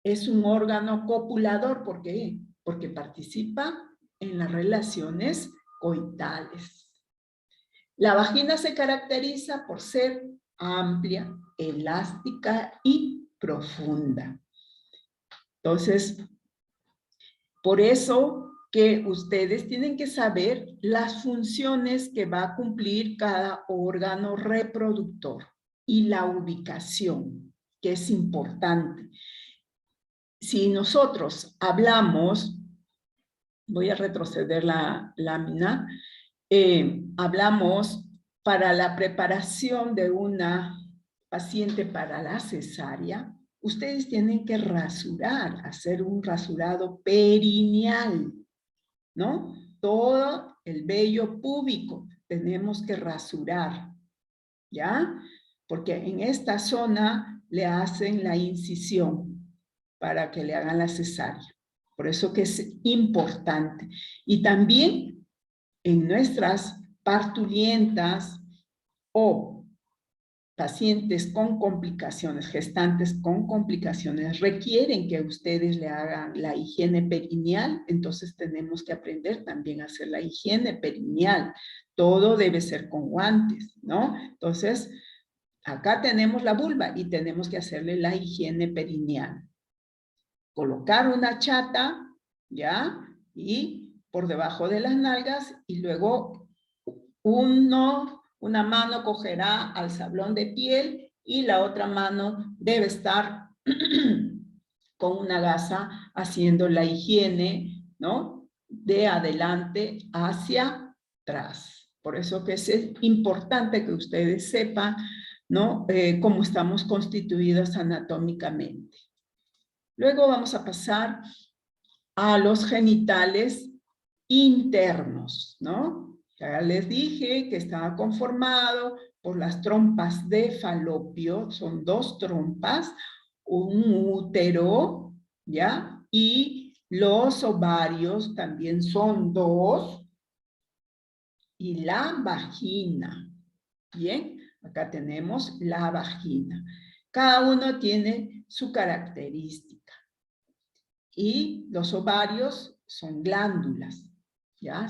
Es un órgano copulador. ¿Por qué? Porque participa en las relaciones coitales. La vagina se caracteriza por ser amplia, elástica y profunda. Entonces, por eso que ustedes tienen que saber las funciones que va a cumplir cada órgano reproductor y la ubicación, que es importante. Si nosotros hablamos, voy a retroceder la lámina, hablamos para la preparación de una paciente para la cesárea, ustedes tienen que rasurar, hacer un rasurado perineal, ¿no? Todo el vello púbico tenemos que rasurar, ¿ya? Porque en esta zona le hacen la incisión para que le hagan la cesárea. Por eso que es importante. Y también en nuestras parturientas o pacientes con complicaciones, gestantes con complicaciones, requieren que ustedes le hagan la higiene perineal, entonces tenemos que aprender también a hacer la higiene perineal. Todo debe ser con guantes, ¿no? Entonces, acá tenemos la vulva y tenemos que hacerle la higiene perineal. Colocar una chata, ¿ya? Y por debajo de las nalgas y luego una mano cogerá al sablón de piel y la otra mano debe estar con una gasa haciendo la higiene, ¿no? De adelante hacia atrás. Por eso que es importante que ustedes sepan, ¿no? Cómo estamos constituidos anatómicamente. Luego vamos a pasar a los genitales internos, ¿no? Ya les dije que estaba conformado por las trompas de falopio, son dos trompas, un útero, ¿ya? Y los ovarios también son dos, y la vagina, ¿bien? Acá tenemos la vagina. Cada uno tiene su característica. Y los ovarios son glándulas, ¿ya?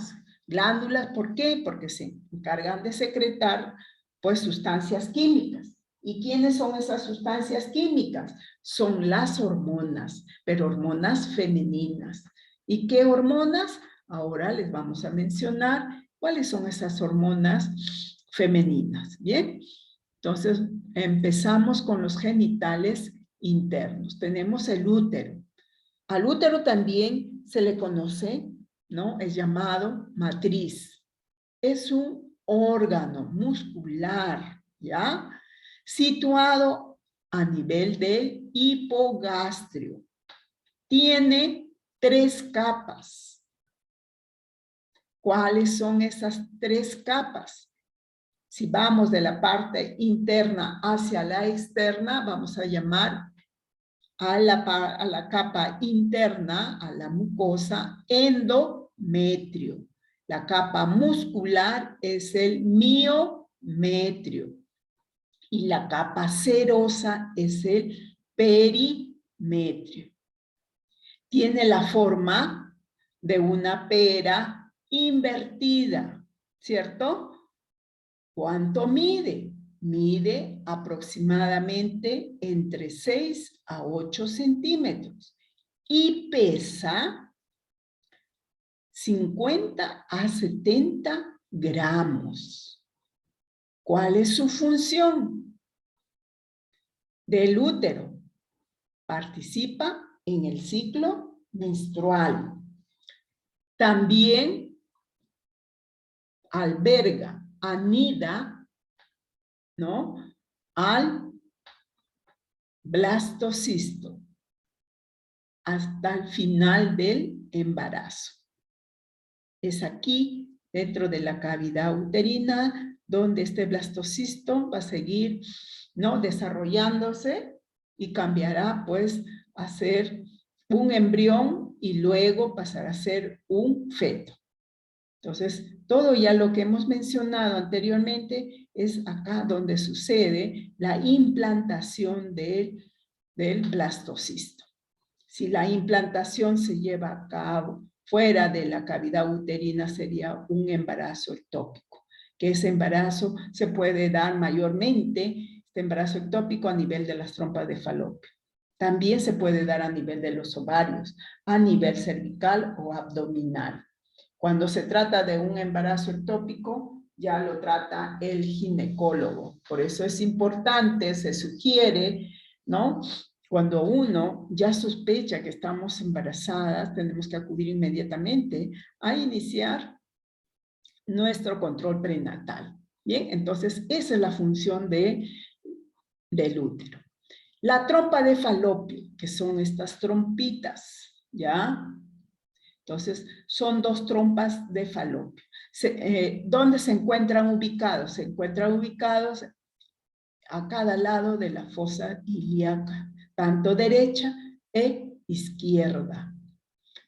Glándulas, ¿por qué? Porque se encargan de secretar, pues, sustancias químicas. ¿Y quiénes son esas sustancias químicas? Son las hormonas, pero hormonas femeninas. ¿Y qué hormonas? Ahora les vamos a mencionar cuáles son esas hormonas femeninas, ¿bien? Entonces, empezamos con los genitales internos. Tenemos el útero. Al útero también se le conoce, ¿no? Es llamado matriz. Es un órgano muscular, ¿ya? Situado a nivel del hipogastrio. Tiene 3 capas. ¿Cuáles son esas 3 capas? Si vamos de la parte interna hacia la externa, vamos a llamar a la capa interna, a la mucosa, endometrio. La capa muscular es el miometrio. Y la capa serosa es el perimetrio. Tiene la forma de una pera invertida, ¿cierto? ¿Cuánto mide? Mide aproximadamente entre 6 a 8 centímetros y pesa 50 a 70 gramos. ¿Cuál es su función? Del útero. Participa en el ciclo menstrual. También alberga, anida, ¿no?, al blastocisto hasta el final del embarazo. Es aquí, dentro de la cavidad uterina, donde este blastocisto va a seguir, ¿no?, desarrollándose y cambiará, pues, a ser un embrión y luego pasará a ser un feto. Entonces, todo ya lo que hemos mencionado anteriormente es acá donde sucede la implantación del blastocisto. Si la implantación se lleva a cabo fuera de la cavidad uterina, sería un embarazo ectópico, que ese embarazo se puede dar mayormente, este embarazo ectópico, a nivel de las trompas de falopio. También se puede dar a nivel de los ovarios, a nivel cervical o abdominal. Cuando se trata de un embarazo ectópico, ya lo trata el ginecólogo. Por eso es importante, se sugiere, ¿no?, cuando uno ya sospecha que estamos embarazadas, tenemos que acudir inmediatamente a iniciar nuestro control prenatal. Bien, entonces esa es la función del útero. La trompa de falopio, que son estas trompitas, ¿ya? Entonces, son 2 trompas de falopio. ¿Dónde se encuentran ubicados? Se encuentran ubicados a cada lado de la fosa ilíaca, tanto derecha e izquierda.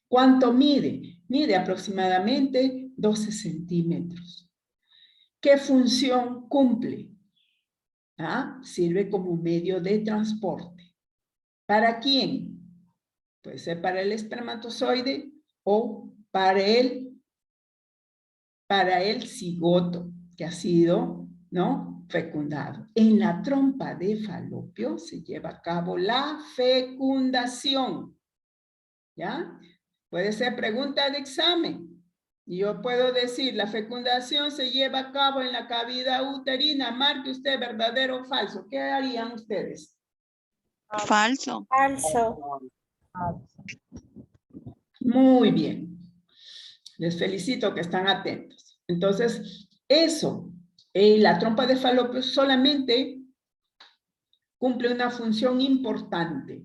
¿Cuánto mide? Mide aproximadamente 12 centímetros. ¿Qué función cumple? Sirve como medio de transporte. ¿Para quién? Puede ser para el espermatozoide o para el cigoto que ha sido, ¿no?, fecundado. En la trompa de falopio se lleva a cabo la fecundación. ¿Ya? Puede ser pregunta de examen. Yo puedo decir, la fecundación se lleva a cabo en la cavidad uterina. Marque usted verdadero o falso. ¿Qué harían ustedes? Falso. Falso. Muy bien. Les felicito que están atentos. Entonces, eso, la trompa de falopio solamente cumple una función importante.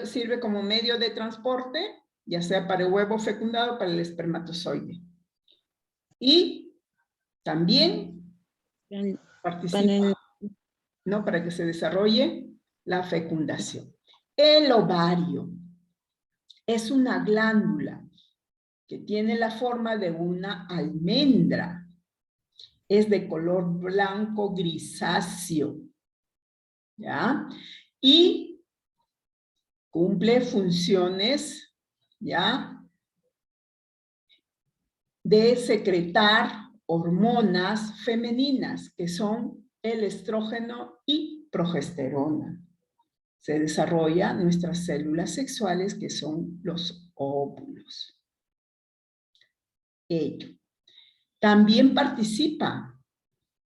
Sirve como medio de transporte, ya sea para el huevo fecundado o para el espermatozoide. Y también participa, ¿no?, para que se desarrolle la fecundación. El ovario es una glándula que tiene la forma de una almendra. Es de color blanco grisáceo, ¿ya? Y cumple funciones, ¿ya?, de secretar hormonas femeninas, que son el estrógeno y progesterona. Se desarrollan nuestras células sexuales, que son los óvulos. Ello. También participa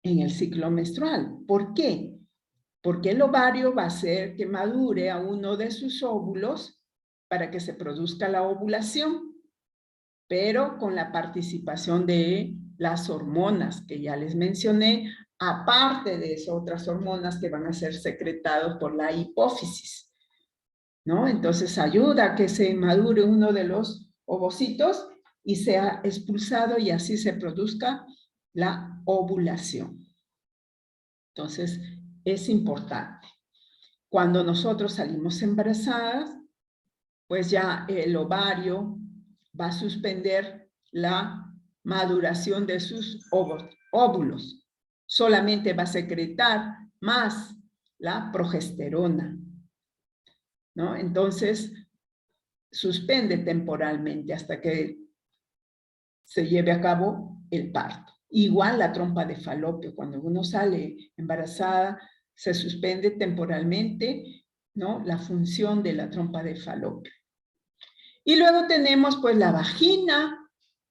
en el ciclo menstrual. ¿Por qué? Porque el ovario va a hacer que madure a uno de sus óvulos para que se produzca la ovulación, pero con la participación de las hormonas que ya les mencioné aparte de eso, otras hormonas que van a ser secretadas por la hipófisis, ¿no? Entonces ayuda a que se madure uno de los ovocitos y sea expulsado y así se produzca la ovulación. Entonces, es importante. Cuando nosotros salimos embarazadas, pues ya el ovario va a suspender la maduración de sus óvulos. Solamente va a secretar más la progesterona, ¿no? Entonces, suspende temporalmente hasta que se lleve a cabo el parto. Igual la trompa de falopio, cuando uno sale embarazada, se suspende temporalmente, ¿no? La función de la trompa de falopio. Y luego tenemos pues la vagina,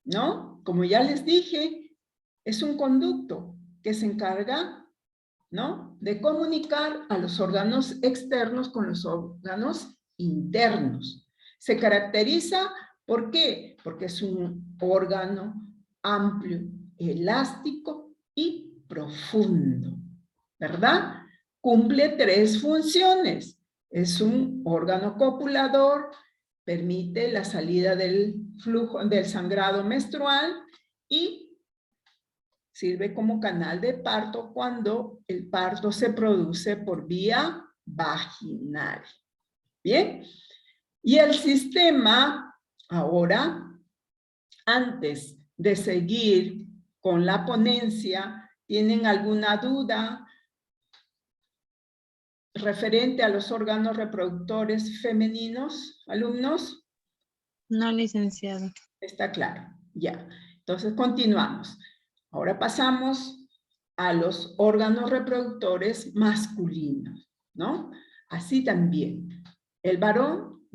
¿no? Como ya les dije, es un conducto que se encarga, ¿no? De comunicar a los órganos externos con los órganos internos. Se caracteriza, ¿por qué? Porque es un órgano amplio, elástico y profundo, ¿verdad? Cumple 3 funciones. Es un órgano copulador, permite la salida del flujo, del sangrado menstrual y sirve como canal de parto cuando el parto se produce por vía vaginal. ¿Bien? Y el sistema, ahora, antes de seguir con la ponencia, ¿tienen alguna duda referente a los órganos reproductores femeninos, alumnos? No, licenciada. Está claro, ya. Entonces continuamos. Ahora pasamos a los órganos reproductores masculinos, ¿no? Así también. El varón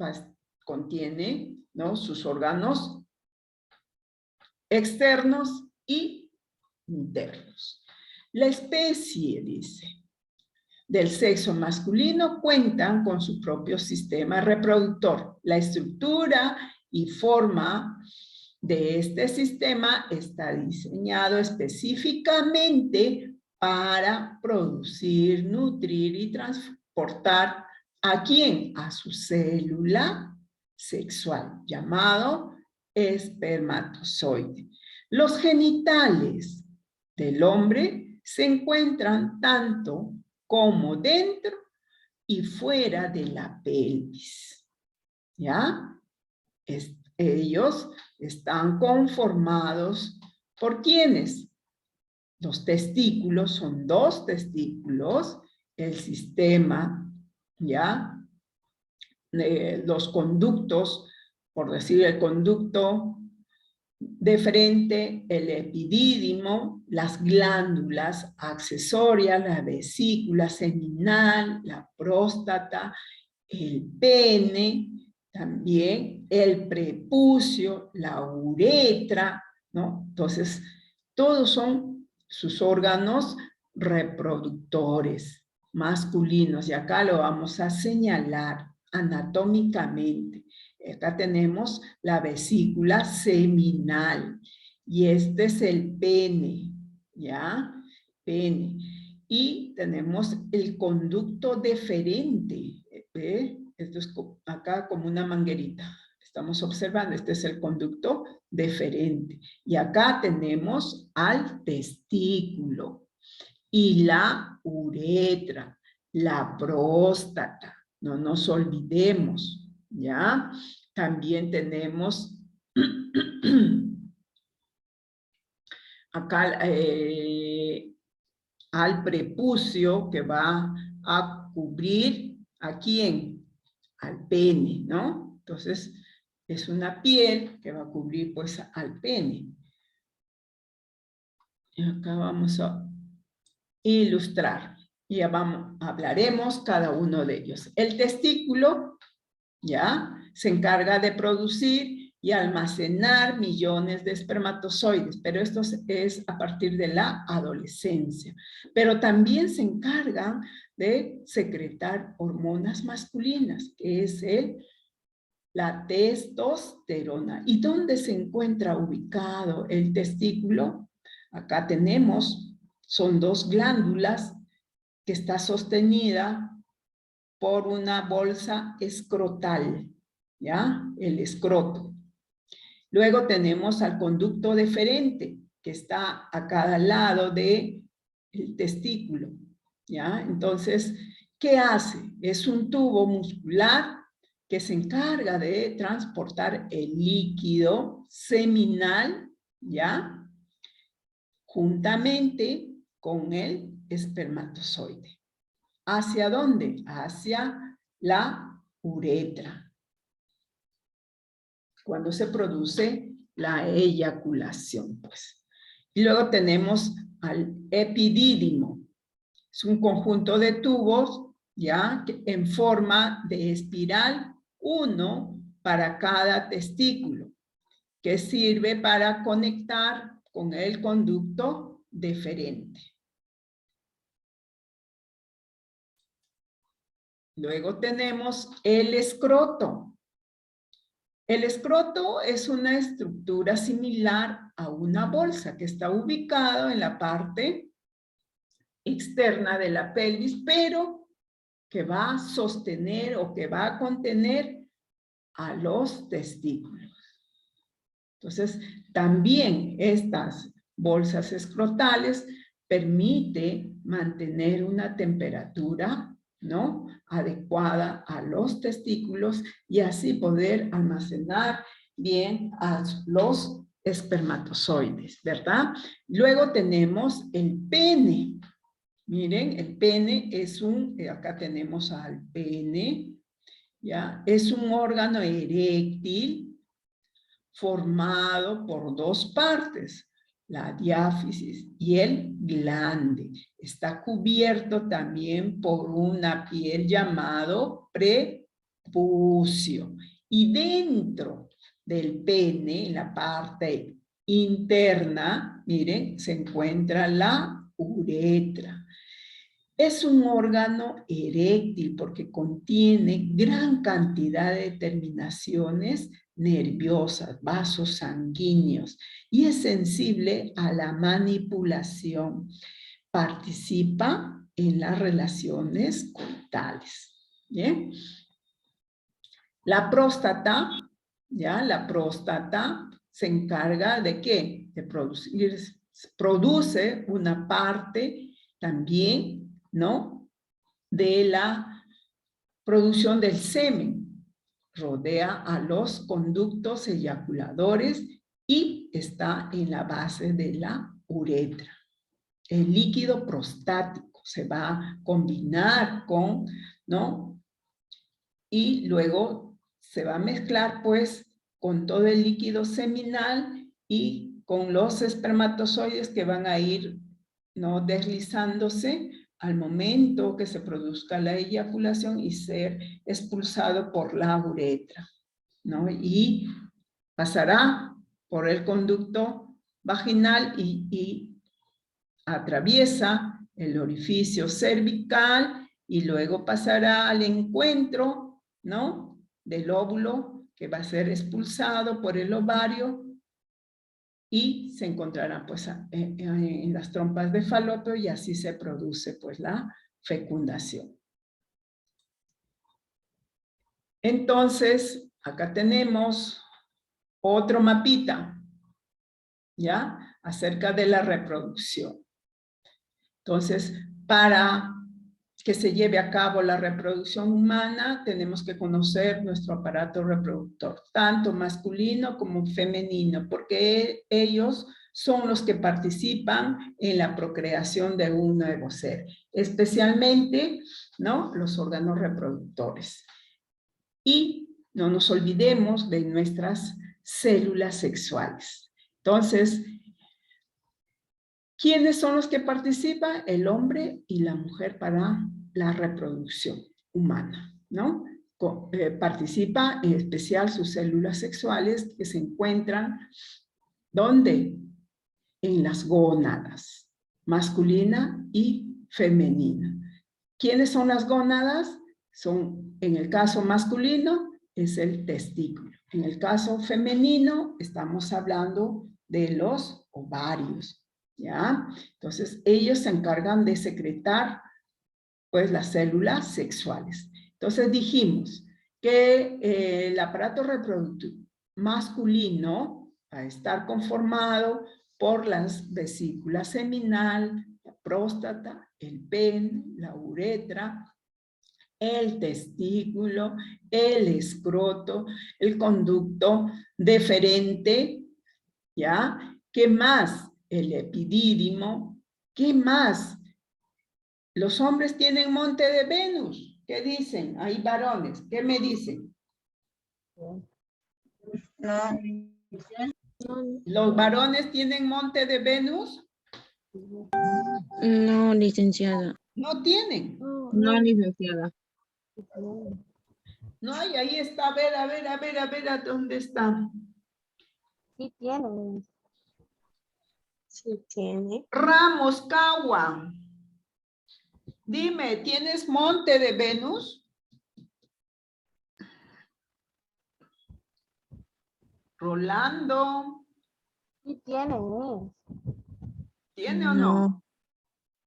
contiene, ¿no?, sus órganos externos y internos. La especie, dice, del sexo masculino cuentan con su propio sistema reproductor. La estructura y forma de este sistema está diseñado específicamente para producir, nutrir y transportar ¿a quién? A su célula sexual, llamado espermatozoide. Los genitales del hombre se encuentran tanto como dentro y fuera de la pelvis, ¿ya? Ellos están conformados ¿por quiénes? Los testículos, son 2 testículos, el sistema, ¿ya? Los conductos, por decir el conducto deferente, el epidídimo, las glándulas accesorias, la vesícula seminal, la próstata, el pene, también el prepucio, la uretra, ¿no? Entonces, todos son sus órganos reproductores masculinos, y acá lo vamos a señalar anatómicamente. Acá tenemos la vesícula seminal, y este es el pene, ¿ya? Pene. Y tenemos el conducto deferente, esto es acá como una manguerita. Estamos observando, este es el conducto deferente. Y acá tenemos al testículo y la uretra, la próstata. No nos olvidemos, ¿ya? También tenemos acá al prepucio que va a cubrir ¿a quién? Al pene, ¿no? Entonces, es una piel que va a cubrir pues al pene. Y acá vamos a ilustrar. Y ya hablaremos cada uno de ellos. El testículo, ¿ya? Se encarga de producir y almacenar millones de espermatozoides, pero esto es a partir de la adolescencia. Pero también se encargan de secretar hormonas masculinas, que es la testosterona. ¿Y dónde se encuentra ubicado el testículo? Acá tenemos Son dos glándulas que está sostenida por una bolsa escrotal, ¿ya? El escroto. Luego tenemos al conducto deferente, que está a cada lado del testículo, ¿ya? Entonces, ¿qué hace? Es un tubo muscular que se encarga de transportar el líquido seminal, ¿ya? Juntamente con el espermatozoide. ¿Hacia dónde? Hacia la uretra. Cuando se produce la eyaculación, pues. Y luego tenemos al epidídimo. Es un conjunto de tubos, ¿ya? En forma de espiral, uno para cada testículo, que sirve para conectar con el conducto deferente. Luego tenemos el escroto. El escroto es una estructura similar a una bolsa que está ubicado en la parte externa de la pelvis, pero que va a sostener o que va a contener a los testículos. Entonces, también estas bolsas escrotales permiten mantener una temperatura, ¿no?, adecuada a los testículos y así poder almacenar bien a los espermatozoides, ¿verdad? Luego tenemos el pene. Miren, el pene es acá tenemos al pene, ¿ya? Es un órgano eréctil formado por dos partes, la diáfisis y el glande. Está cubierto también por una piel llamado prepucio. Y dentro del pene, en la parte interna, miren, se encuentra la uretra. Es un órgano eréctil porque contiene gran cantidad de terminaciones nerviosas, vasos sanguíneos, y es sensible a la manipulación. Participa en las relaciones coitales. ¿Bien? La próstata, ¿ya? La próstata se encarga de ¿qué? De produce una parte también, ¿no?, de la producción del semen. Rodea a los conductos eyaculadores y está en la base de la uretra. El líquido prostático se va a combinar con, ¿no?, y luego se va a mezclar pues con todo el líquido seminal y con los espermatozoides que van a ir, ¿no?, deslizándose al momento que se produzca la eyaculación y ser expulsado por la uretra, ¿no? Y pasará por el conducto vaginal y atraviesa el orificio cervical y luego pasará al encuentro, ¿no?, del óvulo que va a ser expulsado por el ovario y se encontrará pues en las trompas de Falopio y así se produce pues la fecundación. Entonces, acá tenemos otro mapita, ¿ya?, acerca de la reproducción. Entonces, para que se lleve a cabo la reproducción humana, tenemos que conocer nuestro aparato reproductor, tanto masculino como femenino, porque ellos son los que participan en la procreación de un nuevo ser, especialmente, ¿no?, los órganos reproductores. Y no nos olvidemos de nuestras células sexuales. Entonces, ¿quiénes son los que participan? El hombre y la mujer para la reproducción humana, ¿no? Participa en especial sus células sexuales que se encuentran, ¿dónde? En las gónadas, masculina y femenina. ¿Quiénes son las gónadas? Son, en el caso masculino, es el testículo. En el caso femenino, estamos hablando de los ovarios. ¿ya? Entonces, ellos se encargan de secretar, pues, las células sexuales. Entonces, dijimos que el aparato reproductivo masculino va a estar conformado por las vesículas seminal, la próstata, el pene, la uretra, el testículo, el escroto, el conducto deferente, ¿ya? ¿Qué más? El epidídimo. ¿Qué más? Los hombres tienen monte de Venus. ¿Qué dicen? Hay varones. ¿Qué me dicen? No. ¿Los varones tienen monte de Venus? No, licenciada. No tienen. No, licenciada. No, y ahí está. A ver, ¿a dónde está? Sí tienen. Sí tiene. Ramos, Cagua. Dime, ¿tienes monte de Venus? Rolando. Sí tienen. ¿Tiene o no?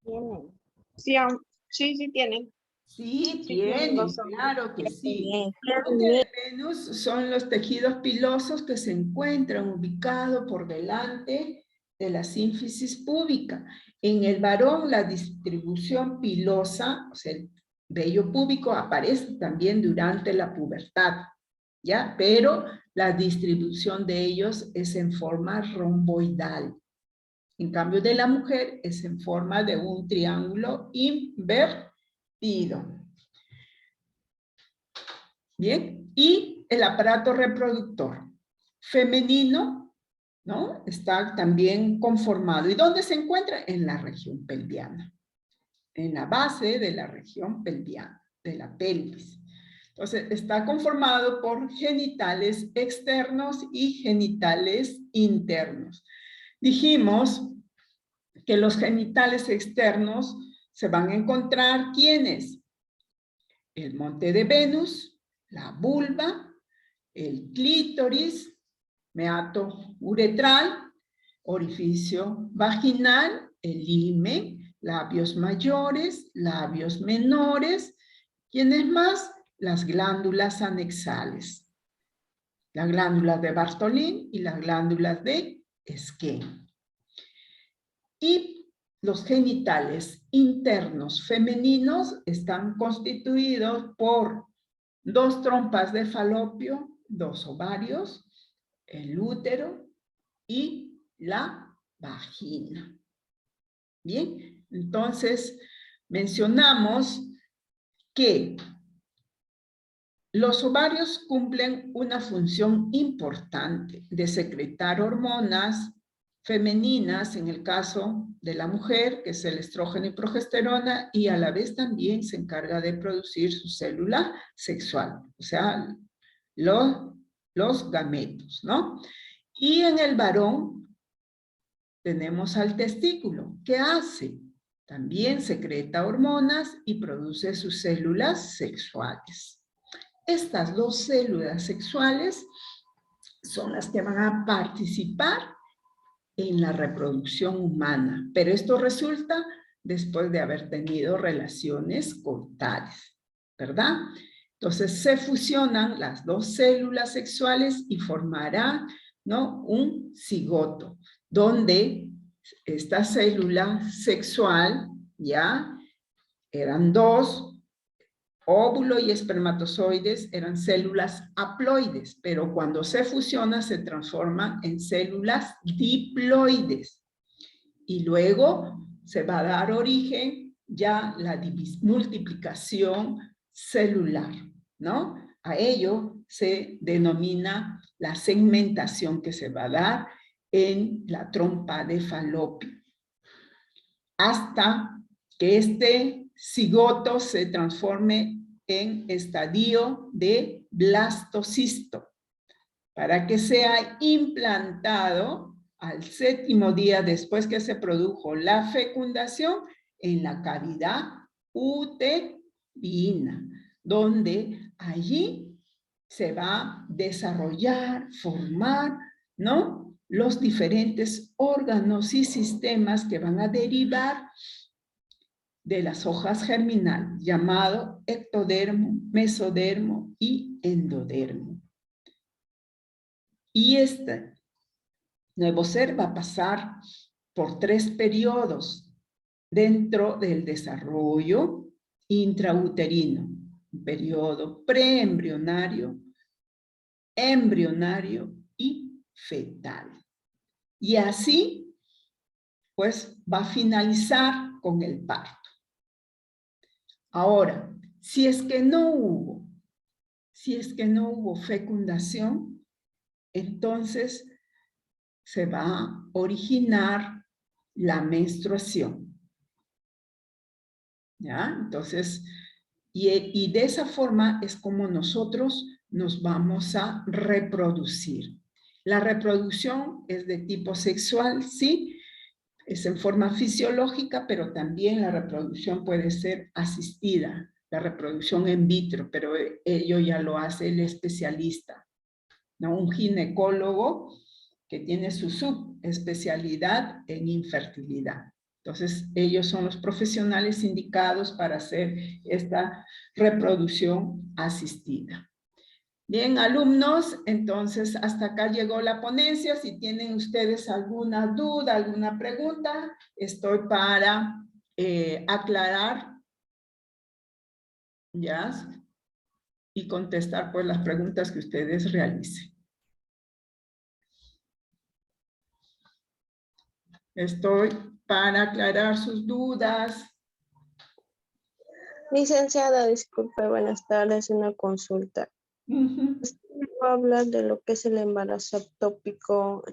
Tienen. Sí, sí tienen. Sí, tienen tienen, los hombres. claro que sí. Bien. El monte de Venus son los tejidos pilosos que se encuentran ubicados por delante de la sínfisis púbica. En el varón la distribución pilosa, o sea, el vello púbico aparece también durante la pubertad, ¿ya? Pero la distribución de ellos es en forma romboidal. En cambio de la mujer es en forma de un triángulo invertido. Bien, y el aparato reproductor femenino, ¿no? Está también conformado. ¿Y dónde se encuentra? En la región pelviana. En la base de la región pelviana, de la pelvis. Entonces, está conformado por genitales externos y genitales internos. Dijimos que los genitales externos se van a encontrar, ¿quiénes? El monte de Venus, la vulva, el clítoris, meato uretral, orificio vaginal, el himen, labios mayores, labios menores. ¿Quiénes más? Las glándulas anexales. Las glándulas de Bartholin y las glándulas de Skene. Y los genitales internos femeninos están constituidos por 2 trompas de falopio, 2 ovarios, el útero y la vagina. Bien, entonces mencionamos que los ovarios cumplen una función importante de secretar hormonas femeninas, en el caso de la mujer, que es el estrógeno y progesterona, y a la vez también se encarga de producir su célula sexual, o sea, los gametos, ¿no? Y en el varón tenemos al testículo. ¿Qué hace? También secreta hormonas y produce sus células sexuales. Estas 2 células sexuales son las que van a participar en la reproducción humana, pero esto resulta después de haber tenido relaciones coitales, ¿verdad? Entonces se fusionan las 2 células sexuales y formarán, ¿no?, un cigoto, donde esta célula sexual, ya, eran 2, óvulo y espermatozoides eran células haploides, pero cuando se fusiona se transforman en células diploides. Y luego se va a dar origen ya la multiplicación celular, ¿no? A ello se denomina la segmentación que se va a dar en la trompa de falopio. Hasta que este cigoto se transforme en estadio de blastocisto, para que sea implantado al 7º día después que se produjo la fecundación en la cavidad uterina, donde allí se va a desarrollar, formar, ¿no?, los diferentes órganos y sistemas que van a derivar de las hojas germinales, llamado ectodermo, mesodermo y endodermo. Y este nuevo ser va a pasar por 3 periodos dentro del desarrollo intrauterino. Un periodo preembrionario, embrionario y fetal. Y así, pues, va a finalizar con el parto. Ahora, si es que no hubo fecundación, entonces se va a originar la menstruación. ¿Ya? Entonces, y de esa forma es como nosotros nos vamos a reproducir. La reproducción es de tipo sexual, sí, es en forma fisiológica, pero también la reproducción puede ser asistida, la reproducción in vitro, pero ello ya lo hace el especialista, ¿no? Un ginecólogo que tiene su subespecialidad en infertilidad. Entonces, ellos son los profesionales indicados para hacer esta reproducción asistida. Bien, alumnos, entonces hasta acá llegó la ponencia. Si tienen ustedes alguna duda, alguna pregunta, estoy para aclarar, ¿ya? Y contestar pues las preguntas que ustedes realicen. Estoy para aclarar sus dudas. Licenciada, disculpe, buenas tardes, una consulta. Hablar de lo que es el embarazo ectópico,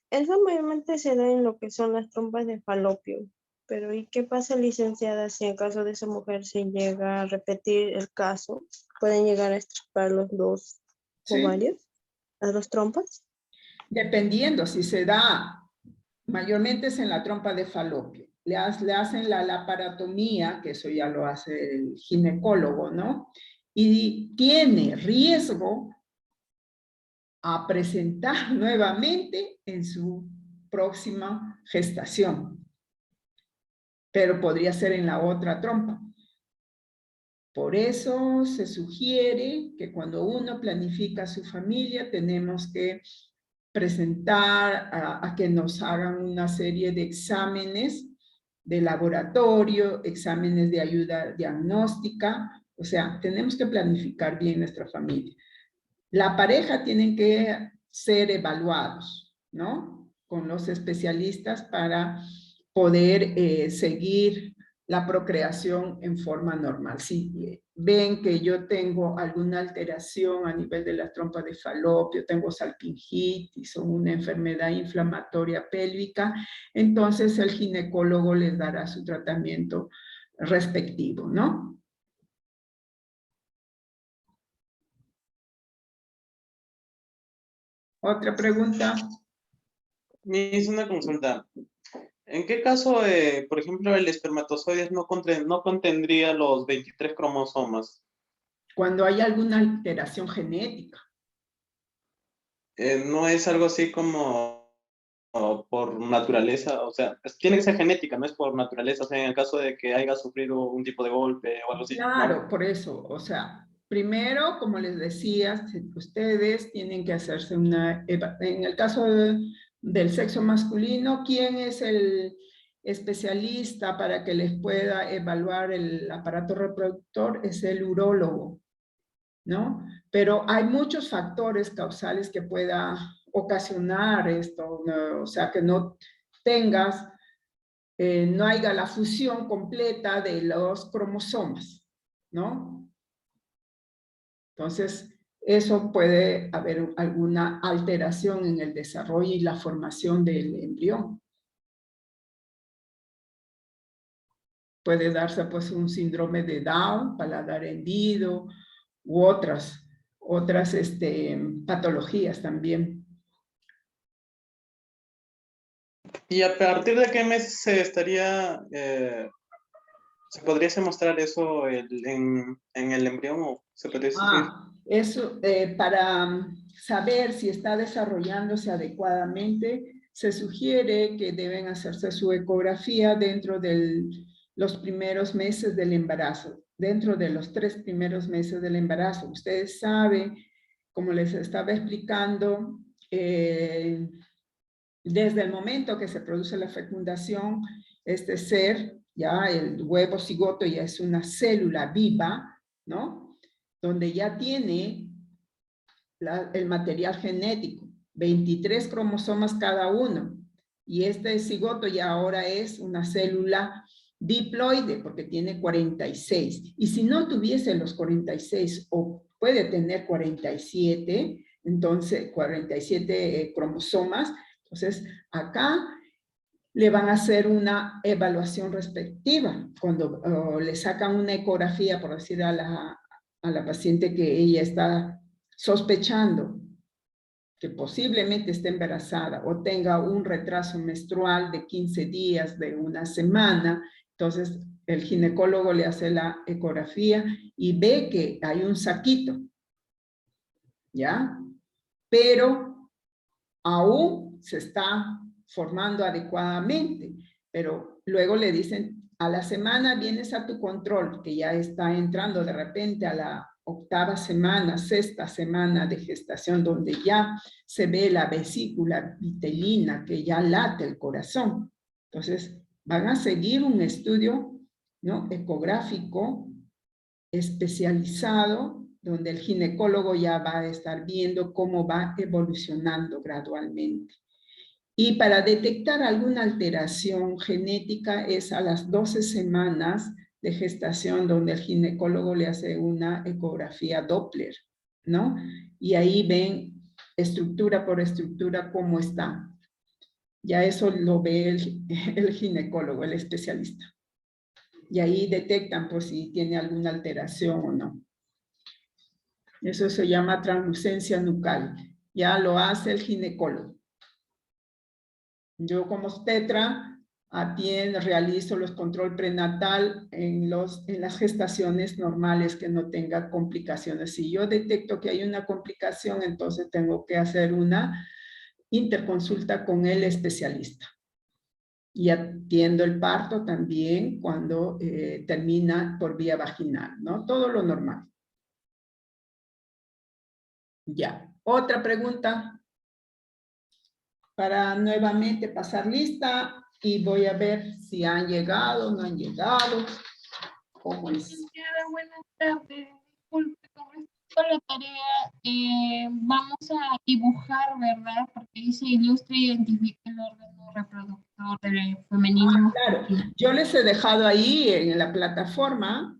eso mayormente se da en lo que son las trompas de falopio, pero ¿y qué pasa, licenciada, si en caso de esa mujer se llega a repetir el caso? ¿Pueden llegar a extirpar los dos ovarios, las dos trompas? Dependiendo, si se da, mayormente es en la trompa de falopio. Le hacen la laparotomía, que eso ya lo hace el ginecólogo, ¿no? Y tiene riesgo a presentar nuevamente en su próxima gestación. Pero podría ser en la otra trompa. Por eso se sugiere que cuando uno planifica su familia, tenemos que presentar a que nos hagan una serie de exámenes de laboratorio, exámenes de ayuda diagnóstica. O sea, tenemos que planificar bien nuestra familia. La pareja tienen que ser evaluados, ¿no? Con los especialistas para poder seguir la procreación en forma normal. Si ven que yo tengo alguna alteración a nivel de las trompas de falopio, tengo salpingitis o una enfermedad inflamatoria pélvica, entonces el ginecólogo les dará su tratamiento respectivo, ¿no? ¿Otra pregunta? Me hizo una consulta. ¿En qué caso, por ejemplo, el espermatozoide no contendría los 23 cromosomas? Cuando hay alguna alteración genética. No es algo así como por naturaleza, o sea, tiene que ser genética, no es por naturaleza, o sea, en el caso de que haya sufrido un tipo de golpe o algo así. Claro, ¿no? por eso, o sea, primero, como les decía, ustedes tienen que hacerse una, en el caso del sexo masculino, ¿quién es el especialista para que les pueda evaluar el aparato reproductor? Es el urólogo, ¿no? Pero hay muchos factores causales que pueda ocasionar esto, ¿no? O sea, que no tengas, no haya la fusión completa de los cromosomas, ¿no? Entonces, eso puede haber alguna alteración en el desarrollo y la formación del embrión. Puede darse pues un síndrome de Down, paladar hendido, u otras patologías también. ¿Y a partir de qué mes se estaría ¿Se podría mostrar eso en el embrión o se podría decir? Eso para saber si está desarrollándose adecuadamente, se sugiere que deben hacerse su ecografía dentro de los primeros meses del embarazo, dentro de los 3 primeros meses del embarazo. Ustedes saben, como les estaba explicando, desde el momento que se produce la fecundación, este ser, ya el huevo cigoto ya es una célula viva, ¿no? Donde ya tiene el material genético, 23 cromosomas cada uno, y este cigoto ya ahora es una célula diploide porque tiene 46, y si no tuviese los 46 o puede tener 47, entonces 47 cromosomas, entonces acá le van a hacer una evaluación respectiva. Cuando le sacan una ecografía, por decir a la paciente que ella está sospechando que posiblemente esté embarazada o tenga un retraso menstrual de 15 días, de una semana, entonces el ginecólogo le hace la ecografía y ve que hay un saquito, ¿ya? Pero aún se está formando adecuadamente, pero luego le dicen, a la semana vienes a tu control, que ya está entrando de repente a la 8ª semana, 6ª semana de gestación, donde ya se ve la vesícula vitelina, que ya late el corazón. Entonces, van a seguir un estudio, ¿no?, ecográfico especializado, donde el ginecólogo ya va a estar viendo cómo va evolucionando gradualmente. Y para detectar alguna alteración genética es a las 12 semanas de gestación, donde el ginecólogo le hace una ecografía Doppler, ¿no? Y ahí ven estructura por estructura cómo está. Ya eso lo ve el ginecólogo, el especialista. Y ahí detectan por si tiene alguna alteración o no. Eso se llama translucencia nucal. Ya lo hace el ginecólogo. Yo como obstetra realizo los control prenatal en las gestaciones normales que no tenga complicaciones. Si yo detecto que hay una complicación, entonces tengo que hacer una interconsulta con el especialista. Y atiendo el parto también cuando termina por vía vaginal, ¿no? Todo lo normal. Ya. Otra pregunta para nuevamente pasar lista y voy a ver si han llegado, no han llegado. ¿Cómo es? Buenas tardes. Disculpe, con respecto a la tarea, vamos a dibujar, ¿verdad? Porque dice ilustre e identifique el órgano reproductor del femenino. Claro, yo les he dejado ahí en la plataforma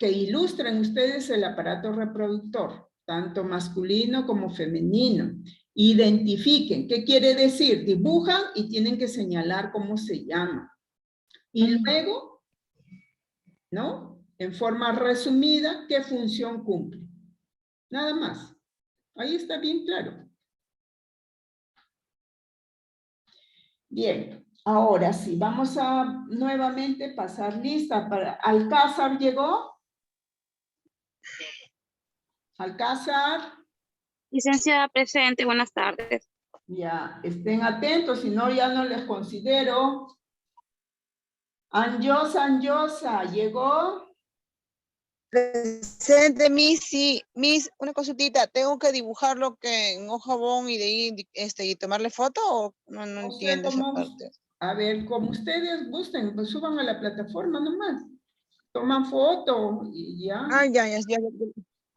que ilustren ustedes el aparato reproductor, tanto masculino como femenino. Identifiquen, ¿qué quiere decir? Dibujan y tienen que señalar cómo se llama. Y luego, ¿no?, en forma resumida, ¿qué función cumple? Nada más. Ahí está bien claro. Bien, ahora sí, vamos a nuevamente pasar lista para... ¿Alcázar llegó? ¿Alcázar? Licenciada presente, buenas tardes. Ya, estén atentos, si no ya no les considero. Anjosa, ¿llegó? Presente, Miss, sí. Miss, una consultita. ¿Tengo que dibujar lo que en hoja jabón y de ahí y tomarle foto o no entiendo esa parte? A ver, como ustedes gusten, pues suban a la plataforma nomás. Toman foto y ya. Ah, ya.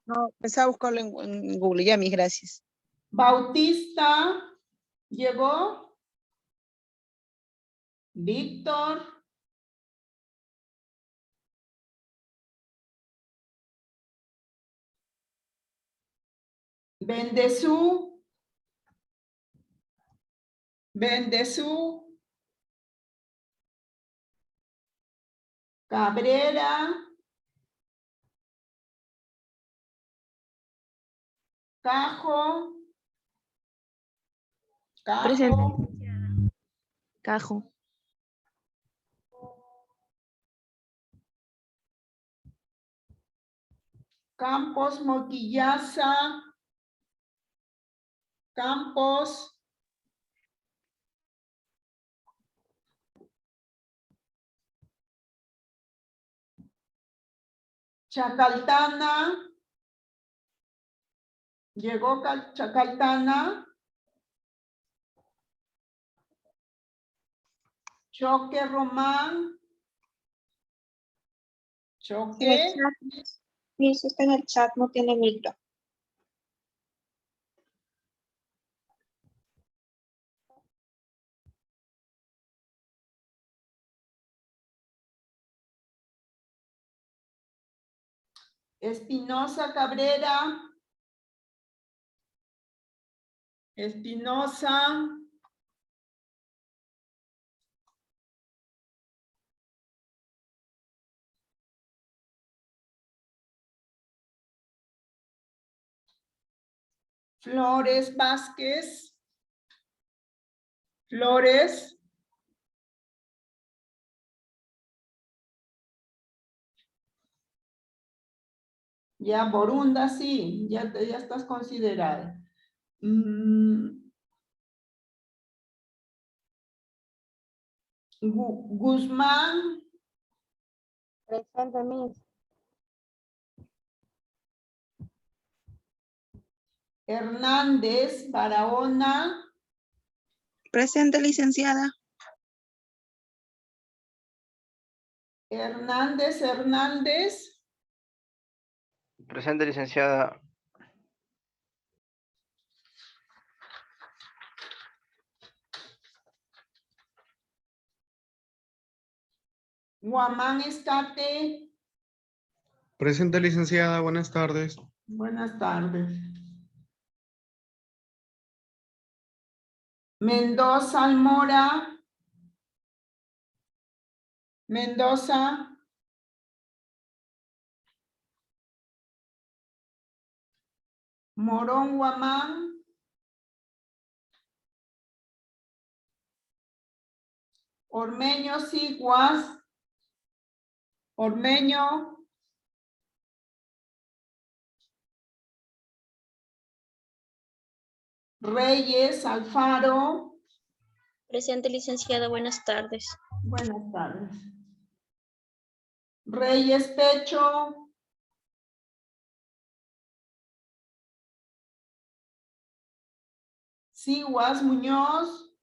No, pensaba buscarlo en Google. Ya, Miss, gracias. Bautista, ¿llegó? Víctor. Bendezú. Cabrera. Cajo. Cajo. Campos Moquillaza. Campos. Chacaltana. Llegó Chacaltana. Choque Román. Choque. Miss, está en el chat, no tiene micro. Espinosa Cabrera. Espinosa. Flores Vázquez. Flores. Ya, Borunda, sí, ya estás considerada. Guzmán. Presente, Miss. Hernández Barahona. Presente, licenciada. Hernández. Presente, licenciada. Guamán Escate. Presente, licenciada. Buenas tardes. Buenas tardes. Mendoza Almora. Mendoza. Morón Guamán. Ormeño Siguas. Ormeño. Reyes Alfaro. Presente, licenciada. Buenas tardes. Buenas tardes. Reyes Pecho. Siguas Muñoz.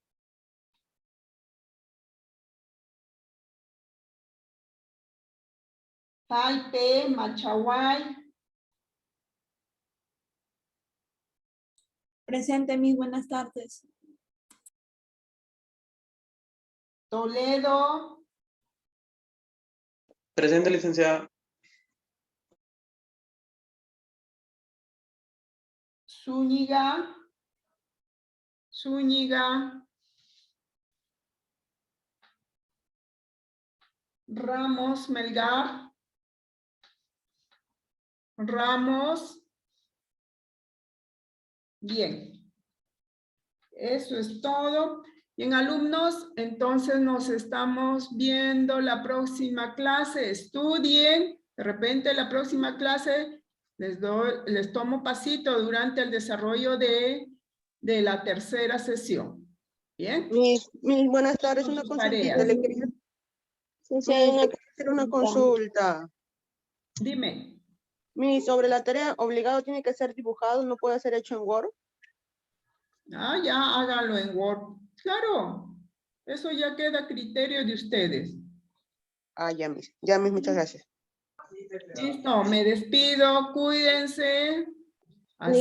Taipe Machaguay. Presente, Miss, buenas tardes. Toledo. Presente, licenciada. Zúñiga. Zúñiga. Ramos Melgar. Ramos. Bien. Eso es todo. Y en alumnos, entonces nos estamos viendo la próxima clase. Estudien. De repente la próxima clase les tomo pasito durante el desarrollo de la tercera sesión. ¿Bien? Buenas tardes, una consultita. Le quería hacer una consulta. Dime. Sobre la tarea, obligado tiene que ser dibujado, no puede ser hecho en Word. Ah, ya háganlo en Word. Claro, eso ya queda a criterio de ustedes. Ah, ya, muchas gracias. Listo, me despido, cuídense. A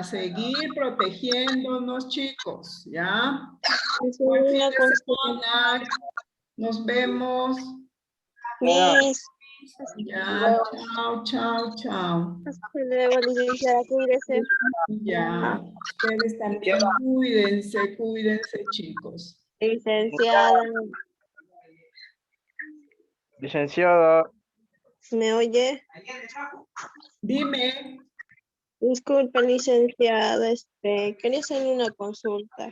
seguir protegiéndonos, chicos, ¿ya? Buen fin de semana. Nos vemos. Ya, chao, chao, chao. Hasta luego, licenciada, cuídese. Ya, ustedes también cuídense, chicos. Licenciada. Licenciada. ¿Me oye? Dime. Disculpe, licenciada, quería hacerle una consulta.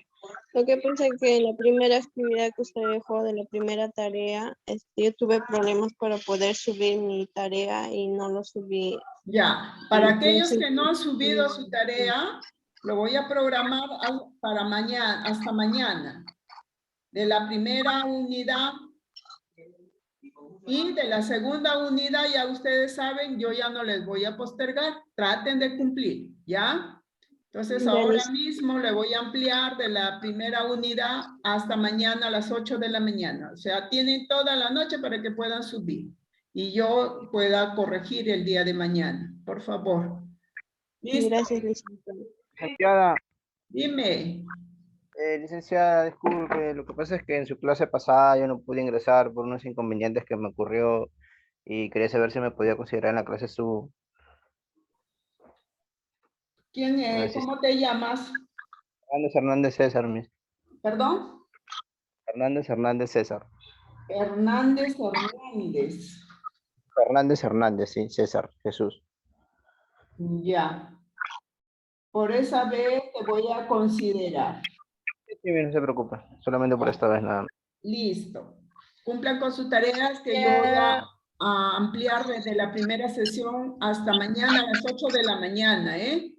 Lo que pasa es que la primera actividad que usted dejó de la primera tarea, yo tuve problemas para poder subir mi tarea y no lo subí. Ya, para aquellos que no han subido su tarea, lo voy a programar para mañana, hasta mañana. De la primera unidad y de la segunda unidad, ya ustedes saben, yo ya no les voy a postergar. Traten de cumplir, ¿ya? Entonces, ahora mismo le voy a ampliar de la primera unidad hasta mañana a las 8 de la mañana. O sea, tienen toda la noche para que puedan subir. Y yo pueda corregir el día de mañana, por favor. ¿Listo? Gracias, licenciada. Licenciada, Dime. licenciada, disculpe, lo que pasa es que en su clase pasada yo no pude ingresar por unos inconvenientes que me ocurrió y quería saber si me podía considerar en la clase su... ¿Quién es? ¿Cómo te llamas? Hernández César, mis. ¿Perdón? Hernández César. Hernández Hernández. Hernández, sí, César, Jesús. Ya. Por esa vez te voy a considerar. Sí, no se preocupe, solamente por esta vez nada más. Listo. Cumplan con sus tareas que yo voy a ampliar desde la primera sesión hasta mañana a las 8 de la mañana, ¿eh?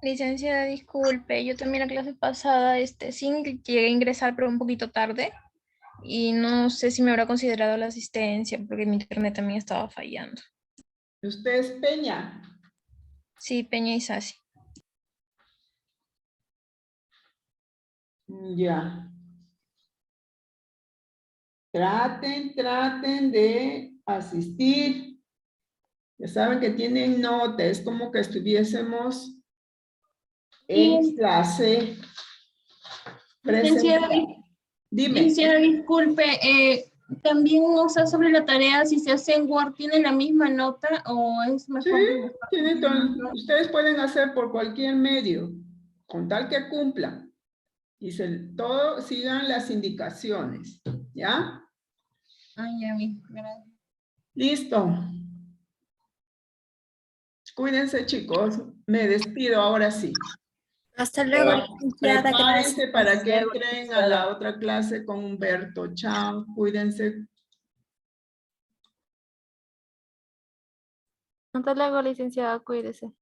Licenciada, disculpe, yo también la clase pasada, sí llegué a ingresar, pero un poquito tarde. Y no sé si me habrá considerado la asistencia, porque mi internet también estaba fallando. ¿Usted es Peña? Sí, Peña y Sasi. Ya. Traten de asistir. Ya saben que tienen nota, es como que estuviésemos en clase Licenciada, presencial. Dime. licenciada, disculpe, también, o sea, sobre la tarea, si se hace en Word, ¿tiene la misma nota o es mejor? Sí, tiene todo. Ustedes pueden hacer por cualquier medio, con tal que cumplan. Y todo sigan las indicaciones, ¿ya? Ya vi, gracias. Listo. Cuídense, chicos. Me despido ahora sí. Hasta luego, licenciada. Prepárense Gracias. para que entren a la otra clase con Humberto. Chao, cuídense. Hasta luego, licenciada, cuídese.